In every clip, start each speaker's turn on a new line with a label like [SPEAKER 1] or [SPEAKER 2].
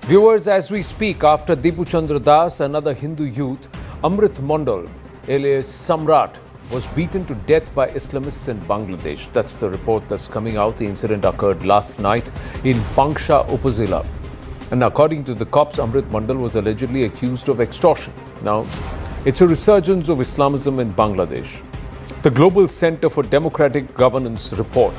[SPEAKER 1] Viewers, as we speak, after Dipu Chandra Das, another Hindu youth, Amrit Mondal, alias Samrat, was beaten to death by Islamists in Bangladesh. That's the report that's coming out. The incident occurred last night in Pangsha Upazila. And according to the cops, Amrit Mondal was allegedly accused of extortion. Now, it's a resurgence of Islamism in Bangladesh. The Global Center for Democratic Governance report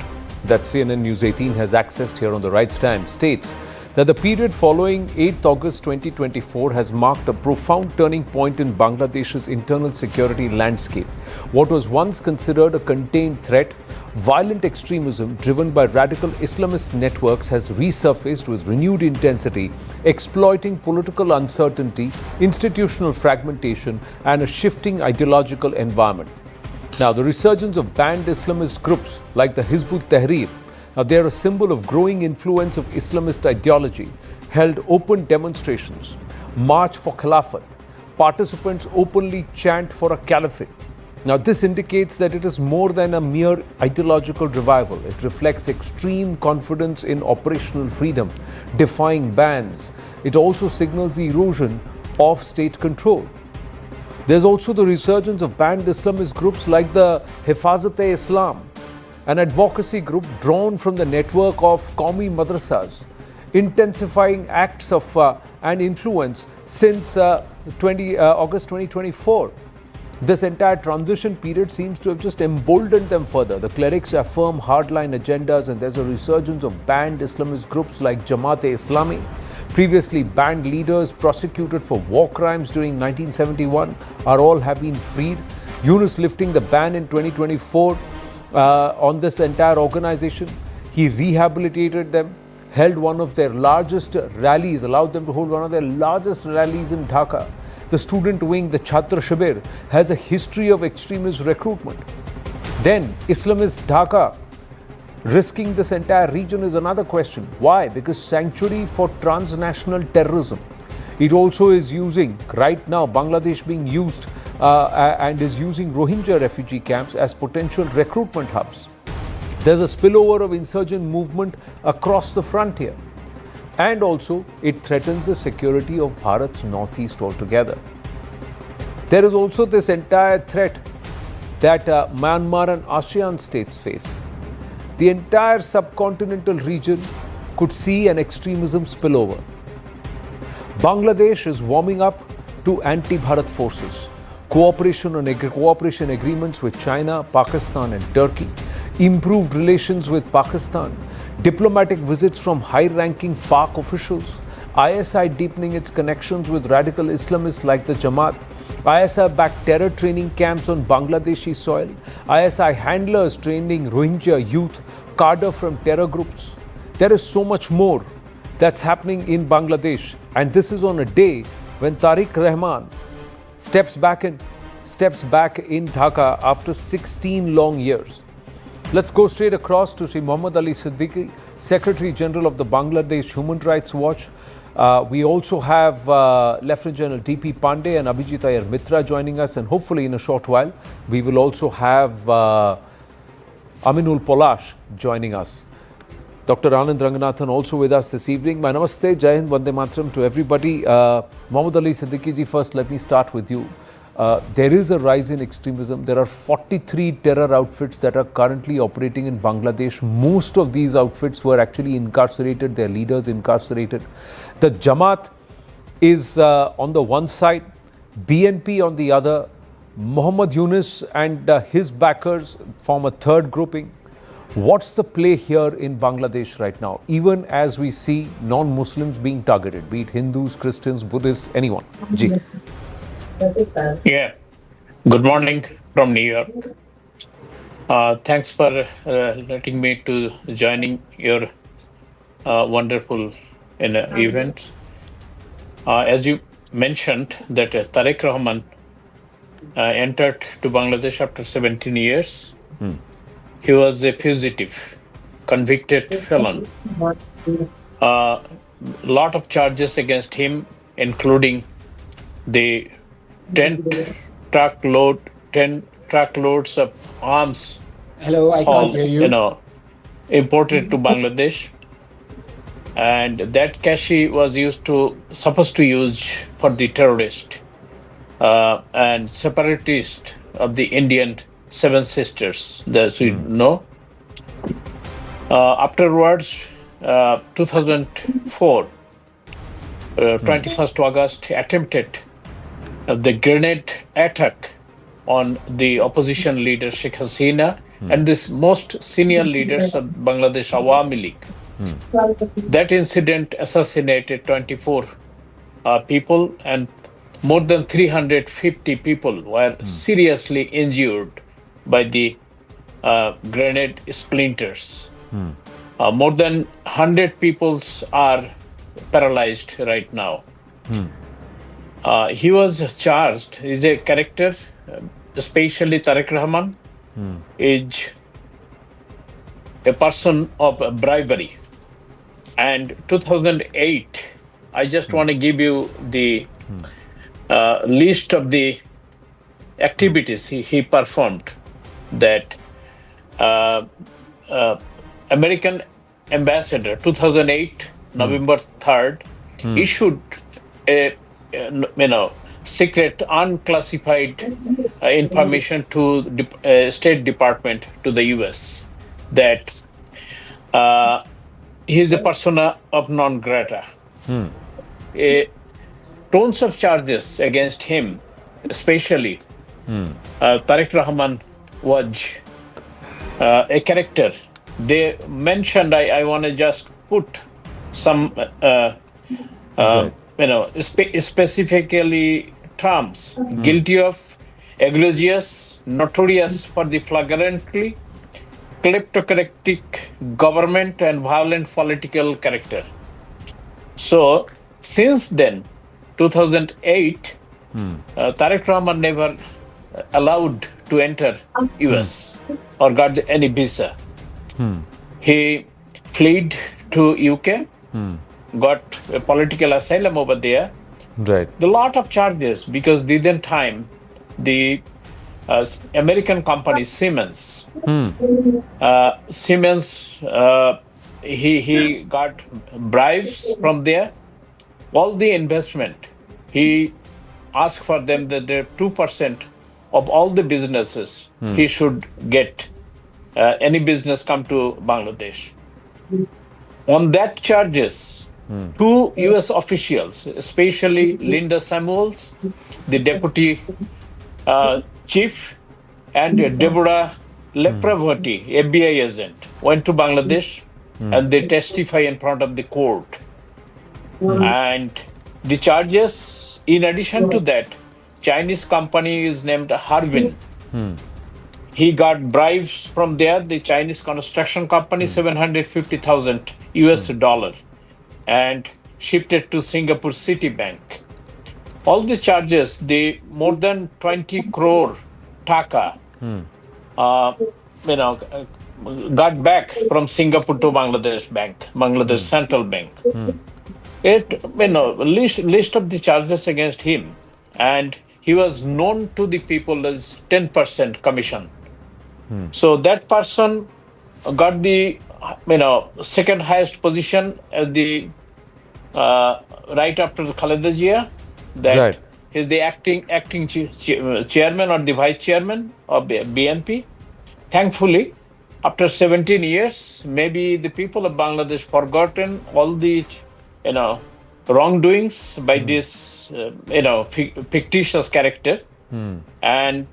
[SPEAKER 1] that CNN News 18 has accessed here on the right time states that the period following 8th August 2024 has marked a profound turning point in Bangladesh's internal security landscape. What was once considered a contained threat, violent extremism driven by radical Islamist networks has resurfaced with renewed intensity, exploiting political uncertainty, institutional fragmentation, and a shifting ideological environment. Now, the resurgence of banned Islamist groups like the Hizb ut-Tahrir, now, they are a symbol of growing influence of Islamist ideology, held open demonstrations, march for Khilafat. Participants openly chant for a caliphate. Now, this indicates that it is more than a mere ideological revival. It reflects extreme confidence in operational freedom, defying bans. It also signals the erosion of state control. There's also the resurgence of banned Islamist groups like the Hifazat-e-Islam, an advocacy group drawn from the network of Qaumi madrasas, intensifying acts of and influence since August 2024. This entire transition period seems to have just emboldened them further. The clerics affirm hardline agendas, and there's a resurgence of banned Islamist groups like Jamaat-e-Islami. Previously banned leaders prosecuted for war crimes during 1971 have been freed. Yunus lifting the ban in 2024 on this entire organization. He rehabilitated them, held one of their largest rallies, allowed them to hold one of their largest rallies in Dhaka. The student wing, the Chhatra Shibir, has a history of extremist recruitment. Then Islamist Dhaka risking this entire region is another question. Why? Because sanctuary for transnational terrorism. It also is using, right now, Bangladesh being used and is using Rohingya refugee camps as potential recruitment hubs. There's a spillover of insurgent movement across the frontier. And also, it threatens the security of Bharat's northeast altogether. There is also this entire threat that Myanmar and ASEAN states face. The entire subcontinental region could see an extremism spillover. Bangladesh is warming up to anti-Bharat forces. Cooperation agreements with China, Pakistan and Turkey. Improved relations with Pakistan. Diplomatic visits from high-ranking Pak officials. ISI deepening its connections with radical Islamists like the Jamaat. ISI-backed terror training camps on Bangladeshi soil. ISI handlers training Rohingya youth, cadre from terror groups. There is so much more that's happening in Bangladesh. And this is on a day when Tarique Rahman steps back in Dhaka after 16 long years. Let's go straight across to Sri Muhammad Ali Siddiqui, Secretary General of the Bangladesh Human Rights Watch. We also have Lieutenant General D.P. Pandey and Abhijit Iyer Mitra joining us, and hopefully in a short while we will also have Aminul Polash joining us. Dr. Anand Ranganathan also with us this evening. My namaste, Jai Hind, Vande Mataram to everybody. Muhammad Ali Siddiqui ji, first let me start with you. There is a rise in extremism. There are 43 terror outfits that are currently operating in Bangladesh. Most of these outfits were actually incarcerated, their leaders incarcerated. The Jamaat is on the one side, BNP on the other. Muhammad Yunus and his backers form a third grouping. What's the play here in Bangladesh right now, even as we see non-Muslims being targeted, be it Hindus, Christians, Buddhists, anyone? Ji.
[SPEAKER 2] Yeah. Good morning from New York. Thanks for letting me to joining your wonderful event. As you mentioned, that Tarique Rahman entered to Bangladesh after 17 years. He was a fugitive, convicted felon. Lot of charges against him, including the 10 truckloads of arms.
[SPEAKER 3] Hello, I can't hear you.
[SPEAKER 2] Imported to Bangladesh, and that cache was supposed to use for the terrorist and separatist of the Indian Seven Sisters, as you know. Afterwards, 2004, 21st August, attempted the grenade attack on the opposition leader Sheikh Hasina and the most senior leaders of Bangladesh Awami League. That incident assassinated 24 people, and more than 350 people were seriously injured by the grenade splinters. More than 100 people are paralyzed right now. He was charged. He's a character, especially Tarique Rahman, is a person of bribery. And 2008, I just want to give you the list of the activities he performed. That American ambassador, 2008, November 3rd, issued a secret, unclassified information to State Department to the US that he is a persona of non grata. Tons of charges against him, especially Tarique Rahman was a character. They mentioned, I want to just put some, specifically terms: guilty of egregious, notorious for the flagrantly kleptocratic government and violent political character. So, since then, 2008, Tarique Rahman never allowed to enter US or got any visa. He fled to UK, got a political asylum over there.
[SPEAKER 1] Right.
[SPEAKER 2] The lot of charges, because didn't time the American company Siemens. He got bribes from there. All the investment, he asked for them that they're 2% of all the businesses he should get. Any business come to Bangladesh. On that charges, two US officials, especially Linda Samuels, the deputy chief, and Deborah Lepravati, FBI agent, went to Bangladesh and they testify in front of the court. And the charges, in addition to that, Chinese company is named Harbin. He got bribes from there, the Chinese construction company, $750,000 US dollar, and shipped it to Singapore Citibank. All the charges, the more than 20 crore Dhaka, got back from Singapore to Bangladesh Bank, Bangladesh Central Bank. List of the charges against him, and he was known to the people as 10% commission. So that person got the second highest position as the right after the Khaleda Zia. That he's the acting chairman or the vice chairman of BNP. Thankfully, after 17 years, maybe the people of Bangladesh forgotten all the wrongdoings by this fictitious character, and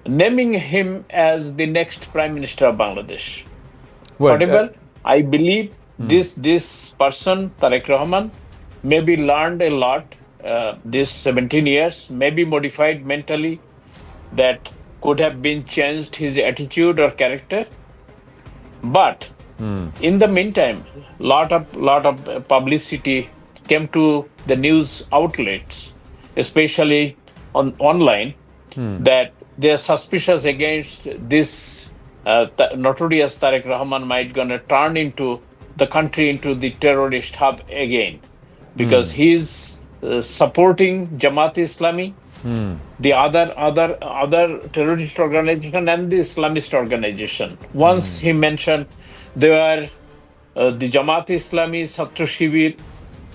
[SPEAKER 2] naming him as the next Prime Minister of Bangladesh. Whatever, I believe this person, Tarique Rahman, maybe learned a lot this 17 years, maybe modified mentally, that could have been changed his attitude or character. But in the meantime, lot of publicity came to the news outlets, especially online, that they are suspicious against this notorious Tarique Rahman might gonna turn into the country into the terrorist hub again, because he's supporting Jamaat-e-Islami, the other terrorist organization and the Islamist organization. Once he mentioned they were the Jamaat Islami, Chhatra Shibir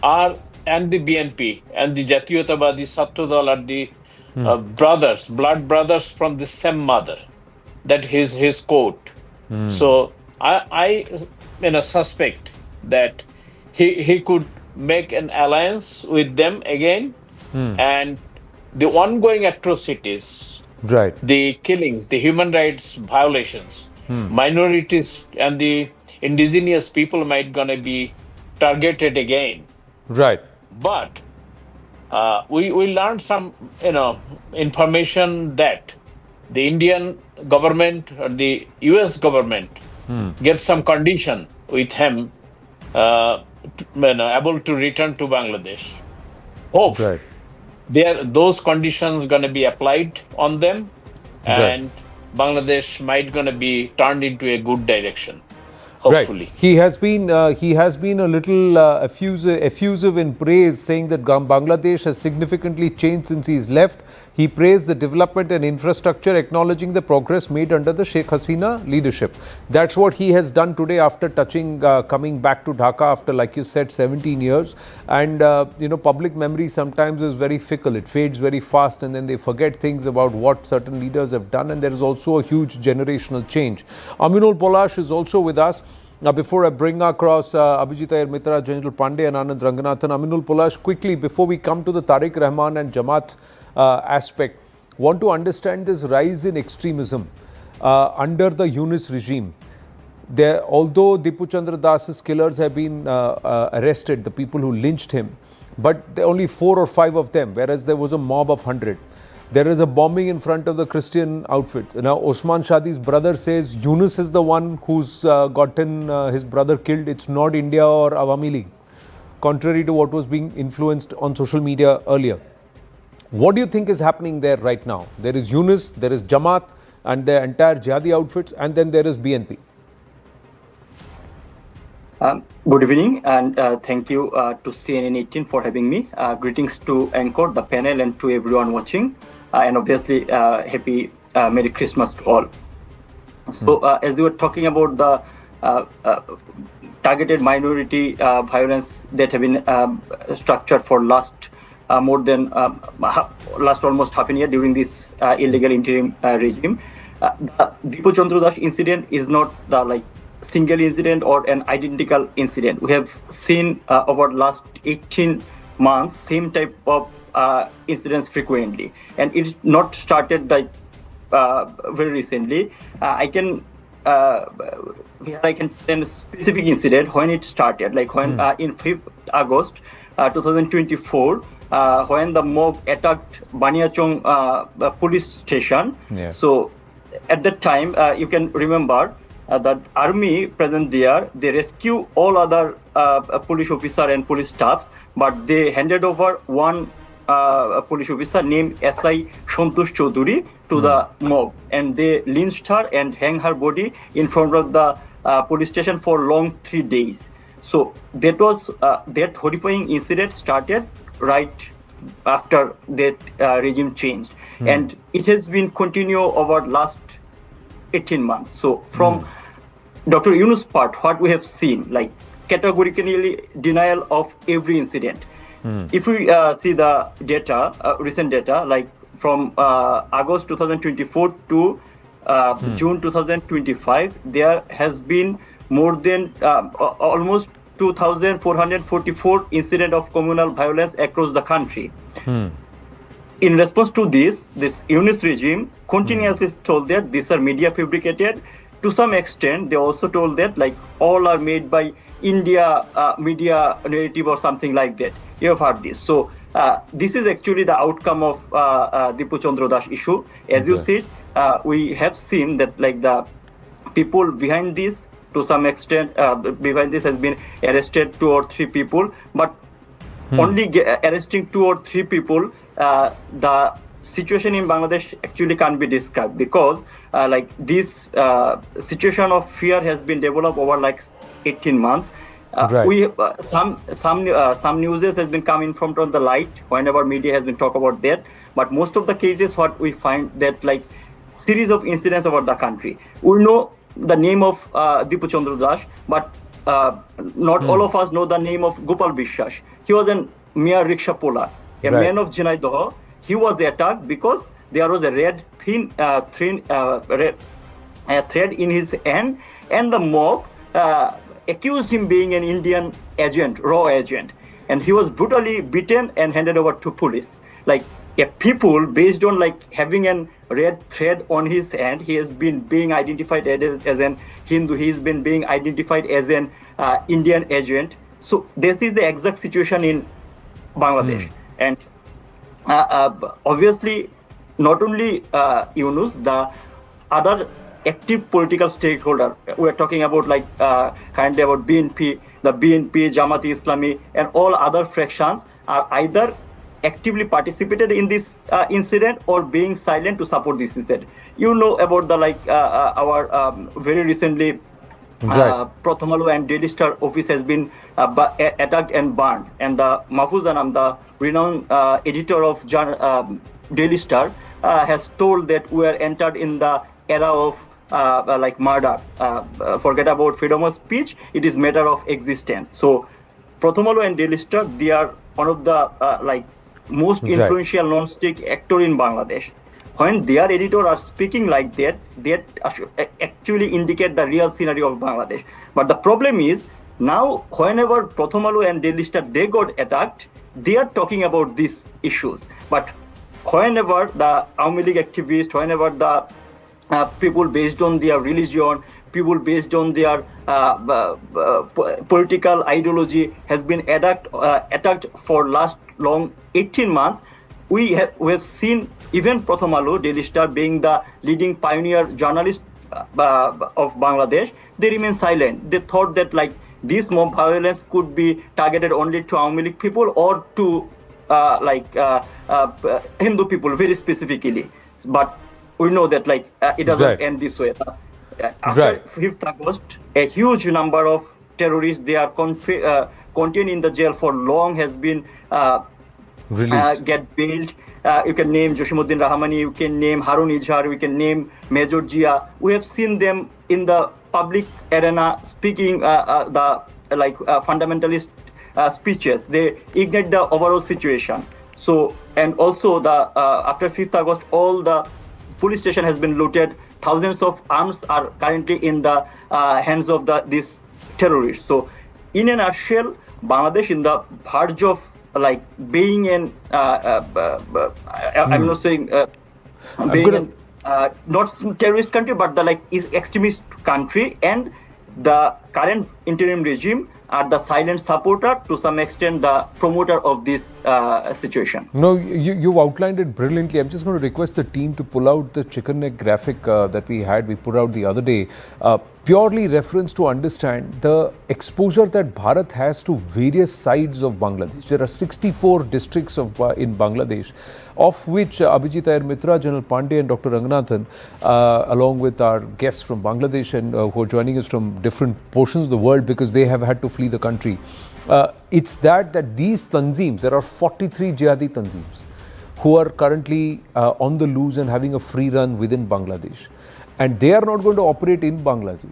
[SPEAKER 2] are, and the BNP and the Jatiyotabadi Chhatra Dal are the brothers, blood brothers from the same mother. That his quote. So I suspect that he could make an alliance with them again, and the ongoing atrocities,
[SPEAKER 1] Right.
[SPEAKER 2] the killings, the human rights violations, minorities and the indigenous people might gonna be targeted again.
[SPEAKER 1] Right.
[SPEAKER 2] But we learned some information that the Indian government or the US government gave some condition with him able to return to Bangladesh. Hope
[SPEAKER 1] Right.
[SPEAKER 2] those conditions going to be applied on them, and Bangladesh might going to be turned into a good direction. Hopefully.
[SPEAKER 1] Right. He has been a little effusive in praise, saying that Bangladesh has significantly changed since he's left. He praised the development and infrastructure, acknowledging the progress made under the Sheikh Hasina leadership. That's what he has done today after coming back to Dhaka after, like you said, 17 years. And public memory sometimes is very fickle. It fades very fast, and then they forget things about what certain leaders have done. And there is also a huge generational change. Aminul Polash is also with us. Now, before I bring across Abhijit Iyer Mitra, General Pandey and Anand Ranganathan, Aminul Polash, quickly, before we come to the Tarique Rahman and Jamaat aspect, want to understand this rise in extremism under the Yunus regime. Although Dipu Chandra Das's killers have been arrested, the people who lynched him, but there are only 4 or 5 of them, whereas there was a mob of 100. There is a bombing in front of the Christian outfit. Now, Osman Shadi's brother says Yunus is the one who's gotten his brother killed. It's not India or Awami League, contrary to what was being influenced on social media earlier. What do you think is happening there right now? There is Yunus, there is Jamaat and the entire jihadi outfits, and then there is BNP.
[SPEAKER 3] Good evening, and thank you to CNN 18 for having me. Greetings to Anchor, the panel, and to everyone watching. And obviously, happy Merry Christmas to all. So, as you were talking about the targeted minority violence that have been structured for last almost half a year during this illegal interim regime, the Dipu Chandra Das incident is not the single incident or an identical incident. We have seen over the last 18 months same type of incidents frequently, and it's not started very recently. I can tell a specific incident when it started, when in 5th August 2024, when the mob attacked Baniachong police station.
[SPEAKER 1] Yeah.
[SPEAKER 3] So at that time, you can remember that army present there, they rescue all other police officer and police staffs, but they handed over one police officer named SI Santosh Chaudhuri to the mob, and they lynched her and hang her body in front of the police station for long 3 days. So that was that horrifying incident started right after that regime changed, and it has been continue over last 18 months. So from Dr. Yunus' part, what we have seen, categorically denial of every incident. If we see the data, recent data, from August 2024 to June 2025, there has been more than almost 2,444 incidents of communal violence across the country. In response to this Yunus regime continuously told that these are media fabricated. To some extent, they also told that all are made by India media narrative or something like that. You have heard this. So this is actually the outcome of Dipu Chandra Das issue. As you said, we have seen that the people behind this, to some extent, behind this has been arrested 2 or 3 people, but only arresting 2 or 3 people, the situation in Bangladesh actually can't be described, because this situation of fear has been developed over 18 months. We some news has been coming from the light whenever media has been talk about that, but most of the cases what we find that series of incidents over the country. We know the name of Dipu Chandra Das, but not all of us know the name of Gopal Bishwas. He was a mere rickshaw puller, a man of Jhinaidah. He was attacked because there was a red thread in his hand, and the mob accused him being an Indian agent, raw agent, and he was brutally beaten and handed over to police. Like a people based on like having a red thread on his hand, he has been being identified as an Hindu. He's been being identified as an Indian agent. So this is the exact situation in Bangladesh, and obviously not only Yunus, the other active political stakeholder. We're talking about like currently about BNP, the BNP, Jamaat Islami, and all other fractions are either actively participated in this incident or being silent to support this incident. You know about the like our very recently Prathamalu and Daily Star office has been attacked and burned, and the Mahfuz Anam, the renowned editor of Daily Star, has told that we are entered in the era of like murder. Forget about freedom of speech; it is matter of existence. So, Prathamalu and Daily Star, they are one of the like most influential non-state actor in Bangladesh. When their editor are speaking like that, they actually indicate the real scenario of Bangladesh. But the problem is now, whenever Prathamalu and Daily Star they got attacked, they are talking about these issues. But whenever the Awami League activists, whenever the people based on their religion, people based on their political ideology has been attacked for last long 18 months, we have seen even Prathamalu, Daily Star being the leading pioneer journalist of Bangladesh, they remain silent. They thought that like this mob violence could be targeted only to Awami League people or to Hindu people very specifically. But we know that like it doesn't end this way. After 5th August, a huge number of terrorists, they are contained in the jail for long, has been released, get bailed. You can name Joshimuddin Rahmani, you can name Harun Izhar, we can name Major Jia. We have seen them in the public arena speaking the fundamentalist speeches. They ignite the overall situation. So, and also the after 5th August, all the police station has been looted. Thousands of arms are currently in the hands of these terrorists. So, in a nutshell, Bangladesh in the verge of like being an I'm not saying being not terrorist country, but the like is extremist country, and the current interim regime are the silent supporter, to some extent the promoter of this situation.
[SPEAKER 1] No, you've outlined it brilliantly. I'm just going to request the team to pull out the chicken neck graphic that we put out the other day. Purely reference to understand the exposure that Bharat has to various sides of Bangladesh. There are 64 districts in Bangladesh, of which Abhijit Iyer Mitra, General Pandey and Dr. Ranganathan, along with our guests from Bangladesh and who are joining us from different portions of the world because they have had to flee the country. It's that these tanzeems, there are 43 jihadi tanzeems who are currently on the loose and having a free run within Bangladesh. And they are not going to operate in Bangladesh.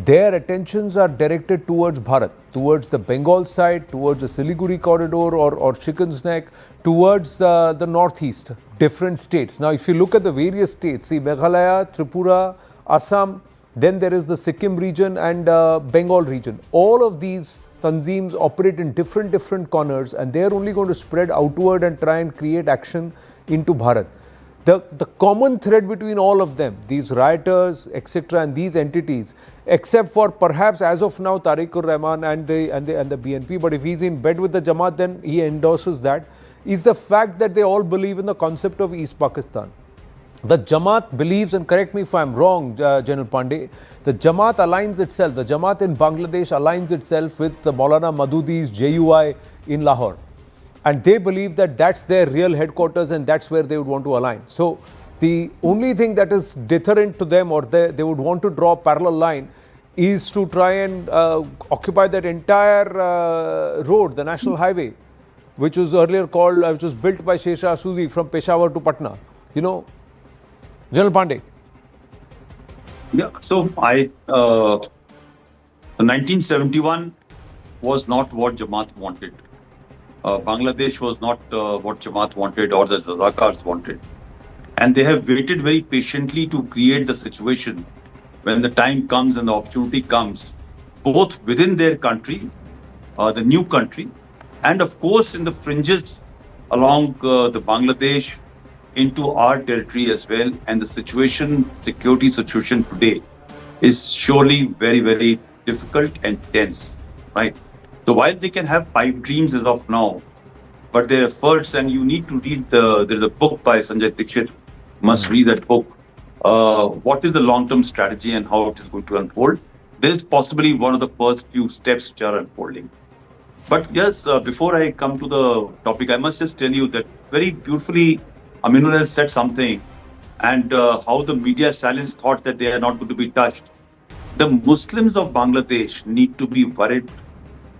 [SPEAKER 1] Their attentions are directed towards Bharat, towards the Bengal side, towards the Siliguri corridor or Chicken's Neck, towards the northeast, different states. Now, if you look at the various states, see Meghalaya, Tripura, Assam, then there is the Sikkim region and Bengal region. All of these tanzeems operate in different corners, and they are only going to spread outward and try and create action into Bharat. The common thread between all of them, these rioters, etc., and these entities, except for perhaps as of now Tarique Rahman and the BNP, but if he's in bed with the Jamaat, then he endorses that, is the fact that they all believe in the concept of East Pakistan. The Jamaat believes, and correct me if I'm wrong, General Pandey, the Jamaat aligns itself, the Jamaat in Bangladesh aligns itself with the Maulana Madudi's JUI in Lahore. And they believe that that's their real headquarters and that's where they would want to align. So the only thing that is deterrent to them, or they would want to draw a parallel line, is to try and occupy that entire road, the national highway, which was earlier called, which was built by Sher Shah Suri from Peshawar to Patna. You know, General Pandey.
[SPEAKER 4] Yeah, so The 1971 was not what Jamaat wanted. Bangladesh was not what Jamaat wanted or the Razakars wanted. And they have waited very patiently to create the situation when the time comes and the opportunity comes, both within their country, the new country, and of course in the fringes along the Bangladesh into our territory as well. And the security situation today is surely very, very difficult and tense, right? So while they can have pipe dreams as of now, but their efforts, and you need to read there's a book by Sanjay Dixit, must read that book. What is the long-term strategy and how it is going to unfold? This is possibly one of the first few steps which are unfolding. But yes, before I come to the topic, I must just tell you that very beautifully, Aminul has said something, and how the media silence thought that they are not going to be touched. The Muslims of Bangladesh need to be worried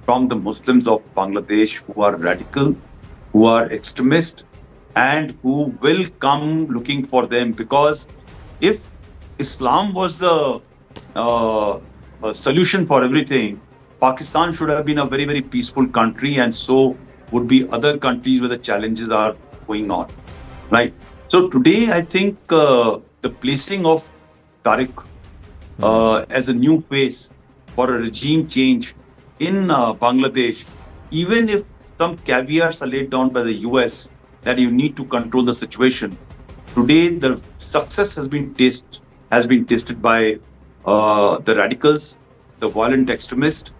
[SPEAKER 4] from the Muslims of Bangladesh who are radical, who are extremist, and who will come looking for them. Because if Islam was the solution for everything, Pakistan should have been a very, very peaceful country, and so would be other countries where the challenges are going on, right? So today, I think the placing of Tarique as a new face for a regime change in Bangladesh, even if some caveats are laid down by the US that you need to control the situation, today the success has been tasted by the radicals, the violent extremists,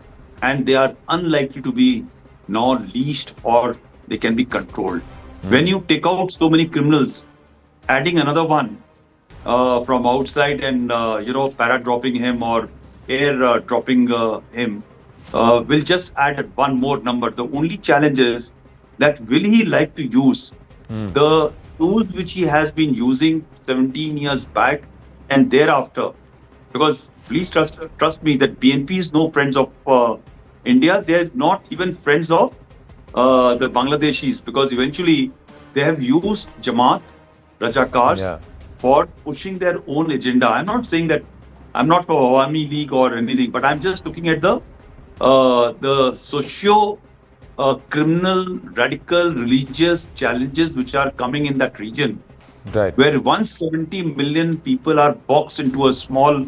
[SPEAKER 4] and they are unlikely to be now leashed or they can be controlled. When you take out so many criminals, adding another one from outside and para-dropping him or air dropping him will just add one more number. The only challenge is that will he like to use the tools which he has been using 17 years back and thereafter? Because please trust me that BNP is no friends of India. They're not even friends of the Bangladeshis, because eventually they have used Jamaat, Rajakars for pushing their own agenda. I'm not saying that I'm not for Awami League or anything, but I'm just looking at the socio criminal, radical, religious challenges which are coming in that region,
[SPEAKER 1] right,
[SPEAKER 4] where 170 million people are boxed into a small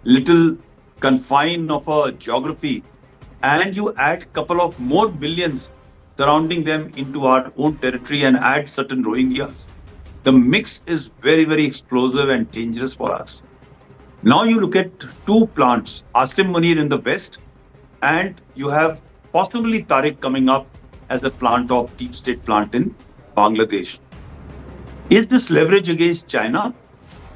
[SPEAKER 4] little confine of a geography, and you add a couple of more billions surrounding them into our own territory and add certain Rohingyas. The mix is very, very explosive and dangerous for us. Now you look at two plants, Asim Munir in the west, and you have possibly Tarique coming up as a plant of deep state plant in Bangladesh. Is this leverage against China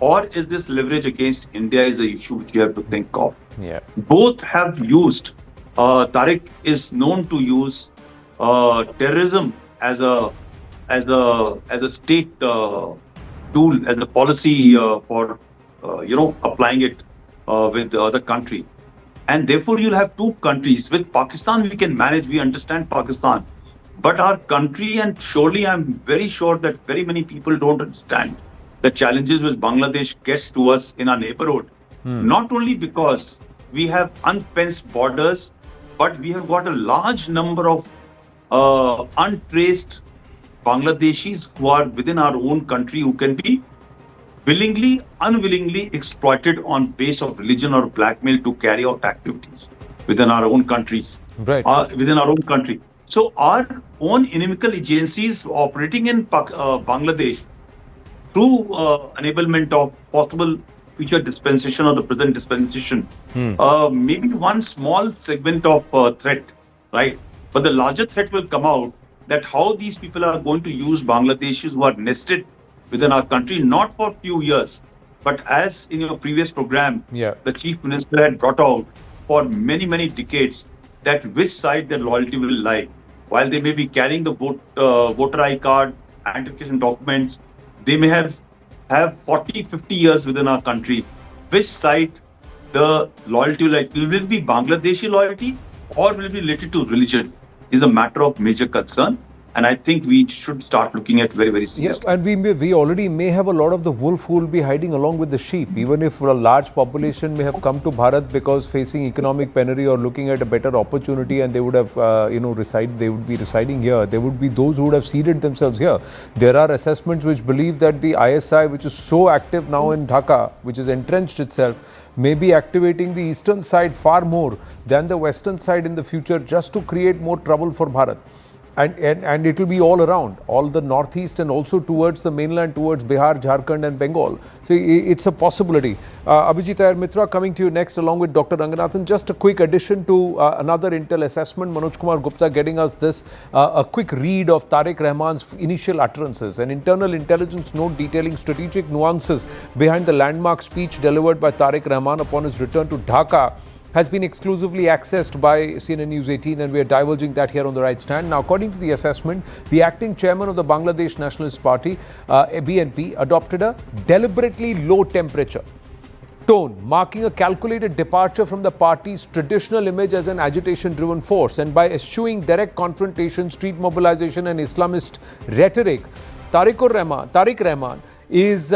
[SPEAKER 4] or is this leverage against India is the issue which you have to think of.
[SPEAKER 1] Yeah.
[SPEAKER 4] Both have used, Tarique is known to use terrorism as a state tool, as a policy for applying it with the other country. And therefore, you'll have two countries. With Pakistan, we can manage, we understand Pakistan. But our country, and surely I'm very sure that very many people don't understand the challenges which Bangladesh gets to us in our neighborhood. Not only because we have unfenced borders, but we have got a large number of untraced Bangladeshis who are within our own country who can be willingly, unwillingly exploited on base of religion or blackmail to carry out activities within our own countries,
[SPEAKER 1] right,
[SPEAKER 4] within our own country. So our own inimical agencies operating in Bangladesh through enablement of possible future dispensation or the present dispensation, maybe one small segment of threat, right? But the larger threat will come out that how these people are going to use Bangladeshis who are nested within our country, not for a few years, but as in your previous program, the Chief Minister had brought out for many, many decades that which side their loyalty will lie. While they may be carrying the voter ID card, identification documents, they may have 40, 50 years within our country. Which side the loyalty will lie? Will it be Bangladeshi loyalty or will it be related to religion is a matter of major concern. And I think we should start looking at very, very seriously.
[SPEAKER 1] Yeah, and we already may have a lot of the wolf who will be hiding along with the sheep. Even if a large population may have come to Bharat because facing economic penury or looking at a better opportunity, and they would have, they would be residing here. There would be those who would have seeded themselves here. There are assessments which believe that the ISI, which is so active now in Dhaka, which has entrenched itself, may be activating the eastern side far more than the western side in the future, just to create more trouble for Bharat. And it will be all around, all the northeast and also towards the mainland, towards Bihar, Jharkhand and Bengal. So it's a possibility. Abhijit Iyer Mitra coming to you next along with Dr. Ranganathan. Just a quick addition to another Intel assessment. Manoj Kumar Gupta getting us this, a quick read of Tarique Rahman's initial utterances. An internal intelligence note detailing strategic nuances behind the landmark speech delivered by Tarique Rahman upon his return to Dhaka has been exclusively accessed by CNN News 18, and we are divulging that here on The Right Stand. Now, according to the assessment, the acting chairman of the Bangladesh Nationalist Party, BNP, adopted a deliberately low temperature tone, marking a calculated departure from the party's traditional image as an agitation-driven force. And by eschewing direct confrontation, street mobilization and Islamist rhetoric, Tarique Rahman is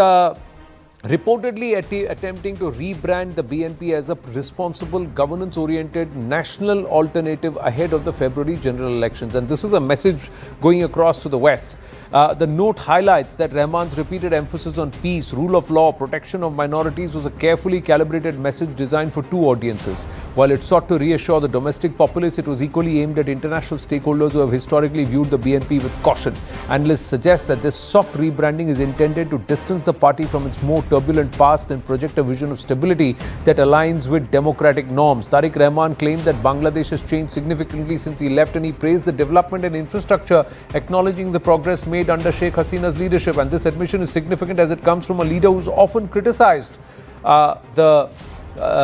[SPEAKER 1] reportedly attempting to rebrand the BNP as a responsible, governance-oriented national alternative ahead of the February general elections. And this is a message going across to the West. The note highlights that Rahman's repeated emphasis on peace, rule of law, protection of minorities was a carefully calibrated message designed for two audiences. While it sought to reassure the domestic populace, it was equally aimed at international stakeholders who have historically viewed the BNP with caution. Analysts suggest that this soft rebranding is intended to distance the party from its more turbulent past and project a vision of stability that aligns with democratic norms. Tarique Rahman claimed that Bangladesh has changed significantly since he left, and he praised the development and infrastructure, acknowledging the progress made under Sheikh Hasina's leadership. And this admission is significant as it comes from a leader who's often criticized the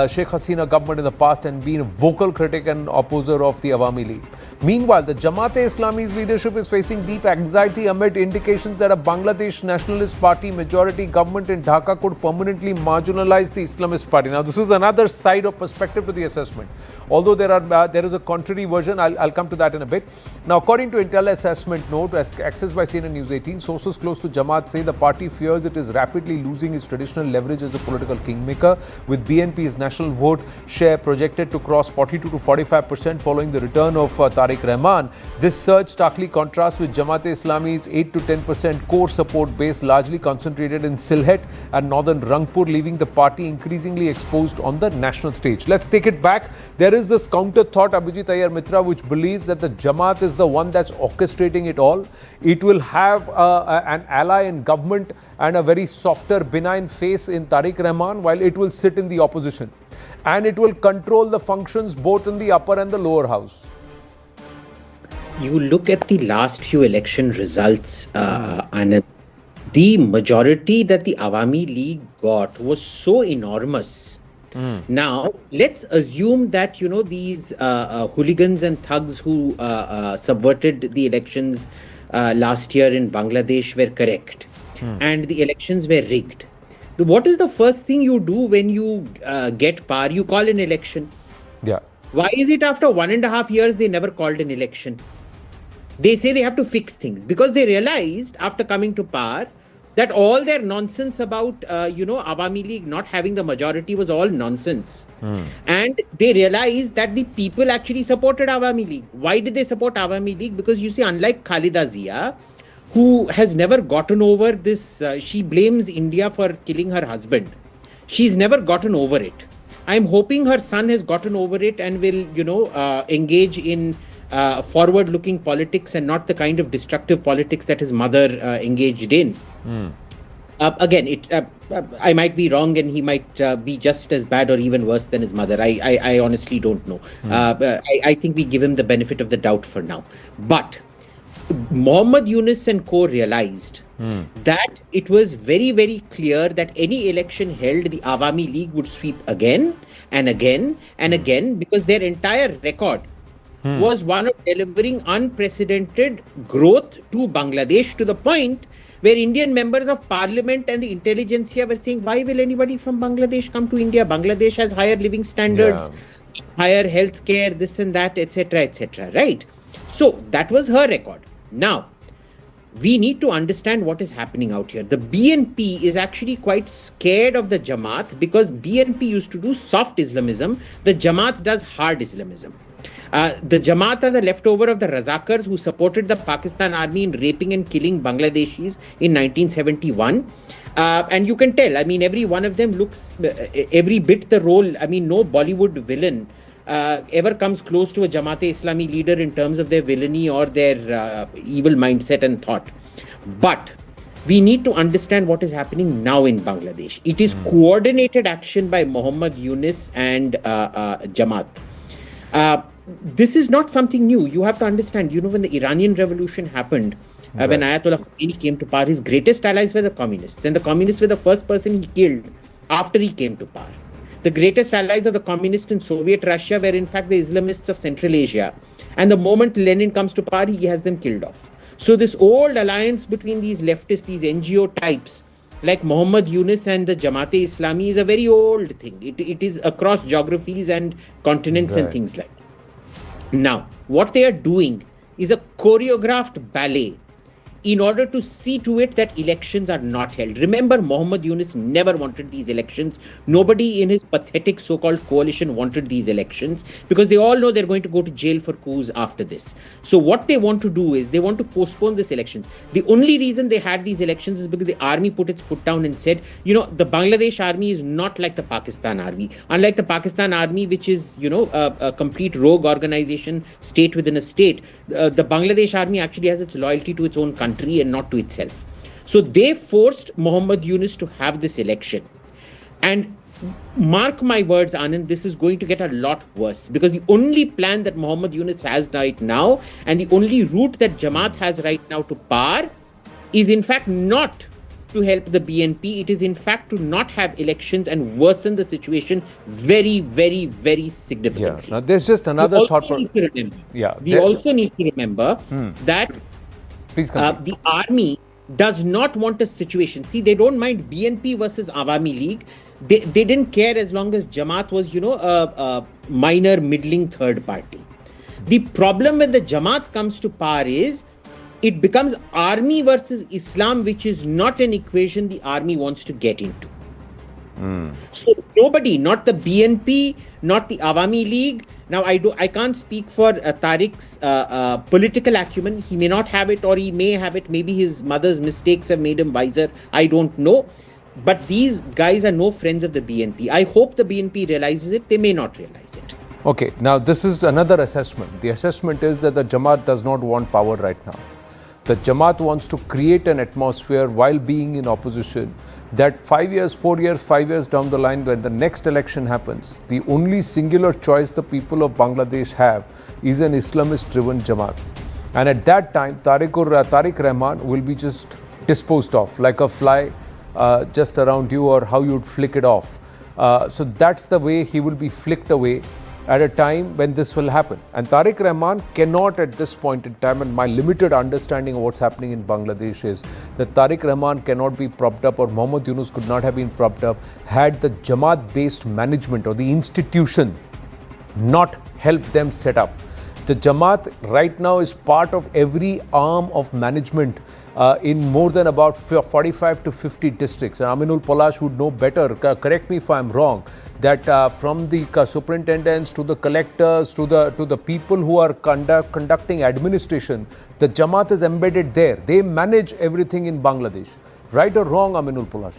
[SPEAKER 1] Sheikh Hasina government in the past and been a vocal critic and opposer of the Awami League. Meanwhile, the Jamaat-e-Islami's leadership is facing deep anxiety amid indications that a Bangladesh Nationalist Party majority government in Dhaka could permanently marginalize the Islamist Party. Now, this is another side of perspective to the assessment. Although there is a contrary version, I'll come to that in a bit. Now, according to Intel assessment note, as accessed by CNN News 18, sources close to Jamaat say the party fears it is rapidly losing its traditional leverage as a political kingmaker, with BNP's national vote share projected to cross 42 to 45% following the return of Tarique Rahman. This surge starkly contrasts with Jamaat-e-Islami's 8 to 10% core support base, largely concentrated in Sylhet and northern Rangpur, leaving the party increasingly exposed on the national stage. Let's take it back. There is this counter thought, Abhijit Iyer Mitra, which believes that the Jamaat is the one that's orchestrating it all. It will have an ally in government and a very softer, benign face in Tarique Rahman, while it will sit in the opposition. And it will control the functions both in the upper and the lower house.
[SPEAKER 5] You look at the last few election results, and the majority that the Awami League got was so enormous. Now, let's assume that, these hooligans and thugs who subverted the elections last year in Bangladesh were correct, and the elections were rigged. What is the first thing you do when you get power? You call an election.
[SPEAKER 1] Yeah.
[SPEAKER 5] Why is it after 1.5 years they never called an election? They say they have to fix things because they realized after coming to power that all their nonsense about, Awami League not having the majority was all nonsense. And they realized that the people actually supported Awami League. Why did they support Awami League? Because you see, unlike Khalida Zia, who has never gotten over this, she blames India for killing her husband. She's never gotten over it. I'm hoping her son has gotten over it and will, engage in forward-looking politics and not the kind of destructive politics that his mother engaged in. Again, I might be wrong, and he might be just as bad or even worse than his mother. I honestly don't know. I think we give him the benefit of the doubt for now. But Mohammed Yunus and co realized that it was very, very clear that any election held, the Awami League would sweep again and again and again, because their entire record was one of delivering unprecedented growth to Bangladesh, to the point where Indian members of parliament and the intelligentsia were saying, why will anybody from Bangladesh come to India? Bangladesh has higher living standards, higher health care, this and that, etc., etc., right? So that was her record. Now, we need to understand what is happening out here. The BNP is actually quite scared of the Jamaat because BNP used to do soft Islamism. The Jamaat does hard Islamism. The Jamaat are the leftover of the Razakars who supported the Pakistan army in raping and killing Bangladeshis in 1971. And you can tell, I mean, every one of them looks every bit the role. I mean, no Bollywood villain ever comes close to a Jamaat-e-Islami leader in terms of their villainy or their evil mindset and thought. But we need to understand what is happening now in Bangladesh. It is coordinated action by Muhammad Yunus and Jamaat. This is not something new. You have to understand, you know, when the Iranian Revolution happened, when Ayatollah Khomeini came to power, his greatest allies were the communists. And the communists were the first person he killed after he came to power. The greatest allies of the communists in Soviet Russia were in fact the Islamists of Central Asia. And the moment Lenin comes to power, he has them killed off. So this old alliance between these leftists, these NGO types, like Muhammad Yunus and the Jamaat-e-Islami is a very old thing. It is across geographies and continents and things like that. Now, what they are doing is a choreographed ballet in order to see to it that elections are not held. Remember, Muhammad Yunus never wanted these elections. Nobody in his pathetic so-called coalition wanted these elections because they all know they're going to go to jail for coups after this. So what they want to do is they want to postpone these elections. The only reason they had these elections is because the army put its foot down and said, you know, the Bangladesh army is not like the Pakistan army. Unlike the Pakistan army, which is, you know, a complete rogue organization, state within a state, the Bangladesh army actually has its loyalty to its own country and not to itself. So they forced Muhammad Yunus to have this election. And mark my words, Anand, this is going to get a lot worse because the only plan that Muhammad Yunus has right now and the only route that Jamaat has right now to power is in fact not to help the BNP. It is in fact to not have elections and worsen the situation very, very, very significantly.
[SPEAKER 1] Yeah. Now there's just another thought.
[SPEAKER 5] We also need to remember that the army does not want a situation. See, they don't mind BNP versus Awami League. They didn't care as long as Jamaat was, you know, a minor middling third party. The problem when the Jamaat comes to power is it becomes army versus Islam, which is not an equation the army wants to get into. So nobody, not the BNP, not the Awami League. Now, I can't speak for Tarique's political acumen. He may not have it or he may have it. Maybe his mother's mistakes have made him wiser. I don't know. But these guys are no friends of the BNP. I hope the BNP realizes it. They may not realize it.
[SPEAKER 1] Okay, now this is another assessment. The assessment is that the Jamaat does not want power right now. The Jamaat wants to create an atmosphere while being in opposition that 5 years, 4 years, 5 years down the line, when the next election happens, the only singular choice the people of Bangladesh have is an Islamist-driven Jamaat. And at that time, Tarique Rahman will be just disposed of like a fly just around you, or how you'd flick it off. So that's the way he will be flicked away at a time when this will happen. And Tarique Rahman cannot at this point in time, and my limited understanding of what's happening in Bangladesh is that Tarique Rahman cannot be propped up, or Muhammad Yunus could not have been propped up had the Jamaat-based management or the institution not helped them set up. The Jamaat right now is part of every arm of management in more than about 45 to 50 districts. And Aminul Palash would know better, correct me if I'm wrong, that from the superintendents to the collectors to the people who are conducting administration, the Jamaat is embedded there. They manage everything in Bangladesh. Right or wrong, Aminul Palash?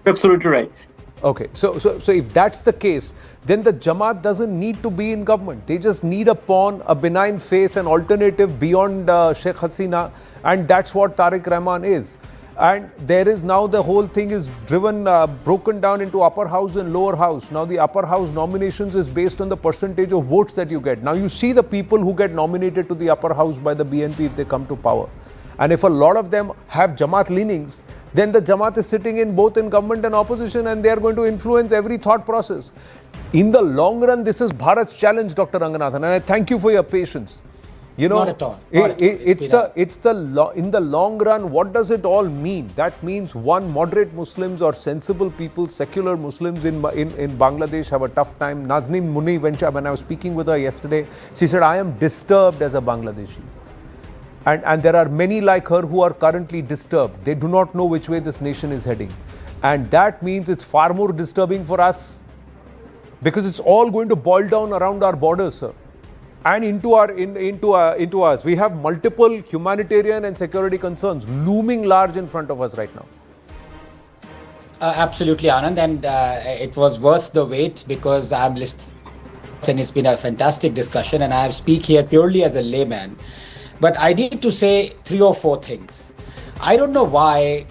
[SPEAKER 3] Absolutely right.
[SPEAKER 1] Okay, so if that's the case, then the Jamaat doesn't need to be in government. They just need a pawn, a benign face, an alternative beyond Sheikh Hasina, and that's what Tarique Rahman is. And there is now the whole thing is broken down into upper house and lower house. Now the upper house nominations is based on the percentage of votes that you get. Now you see the people who get nominated to the upper house by the BNP if they come to power. And if a lot of them have Jamaat leanings, then the Jamaat is sitting in both in government and opposition, and they are going to influence every thought process. In the long run, this is Bharat's challenge, Dr. Ranganathan, and I thank you for your patience. You know,
[SPEAKER 6] Not at all. Not at all.
[SPEAKER 1] in the long run, what does it all mean? That means one, moderate Muslims or sensible people, secular Muslims in Bangladesh have a tough time. Nazneen Muni, when I was speaking with her yesterday, she said, I am disturbed as a Bangladeshi. And there are many like her who are currently disturbed. They do not know which way this nation is heading. And that means it's far more disturbing for us, because it's all going to boil down around our borders, sir, and into us. We have multiple humanitarian and security concerns looming large in front of us right now.
[SPEAKER 6] Absolutely, Anand, and it was worth the wait, because I'm listening, and it's been a fantastic discussion, and I speak here purely as a layman. But I need to say 3 or 4 things. I don't know why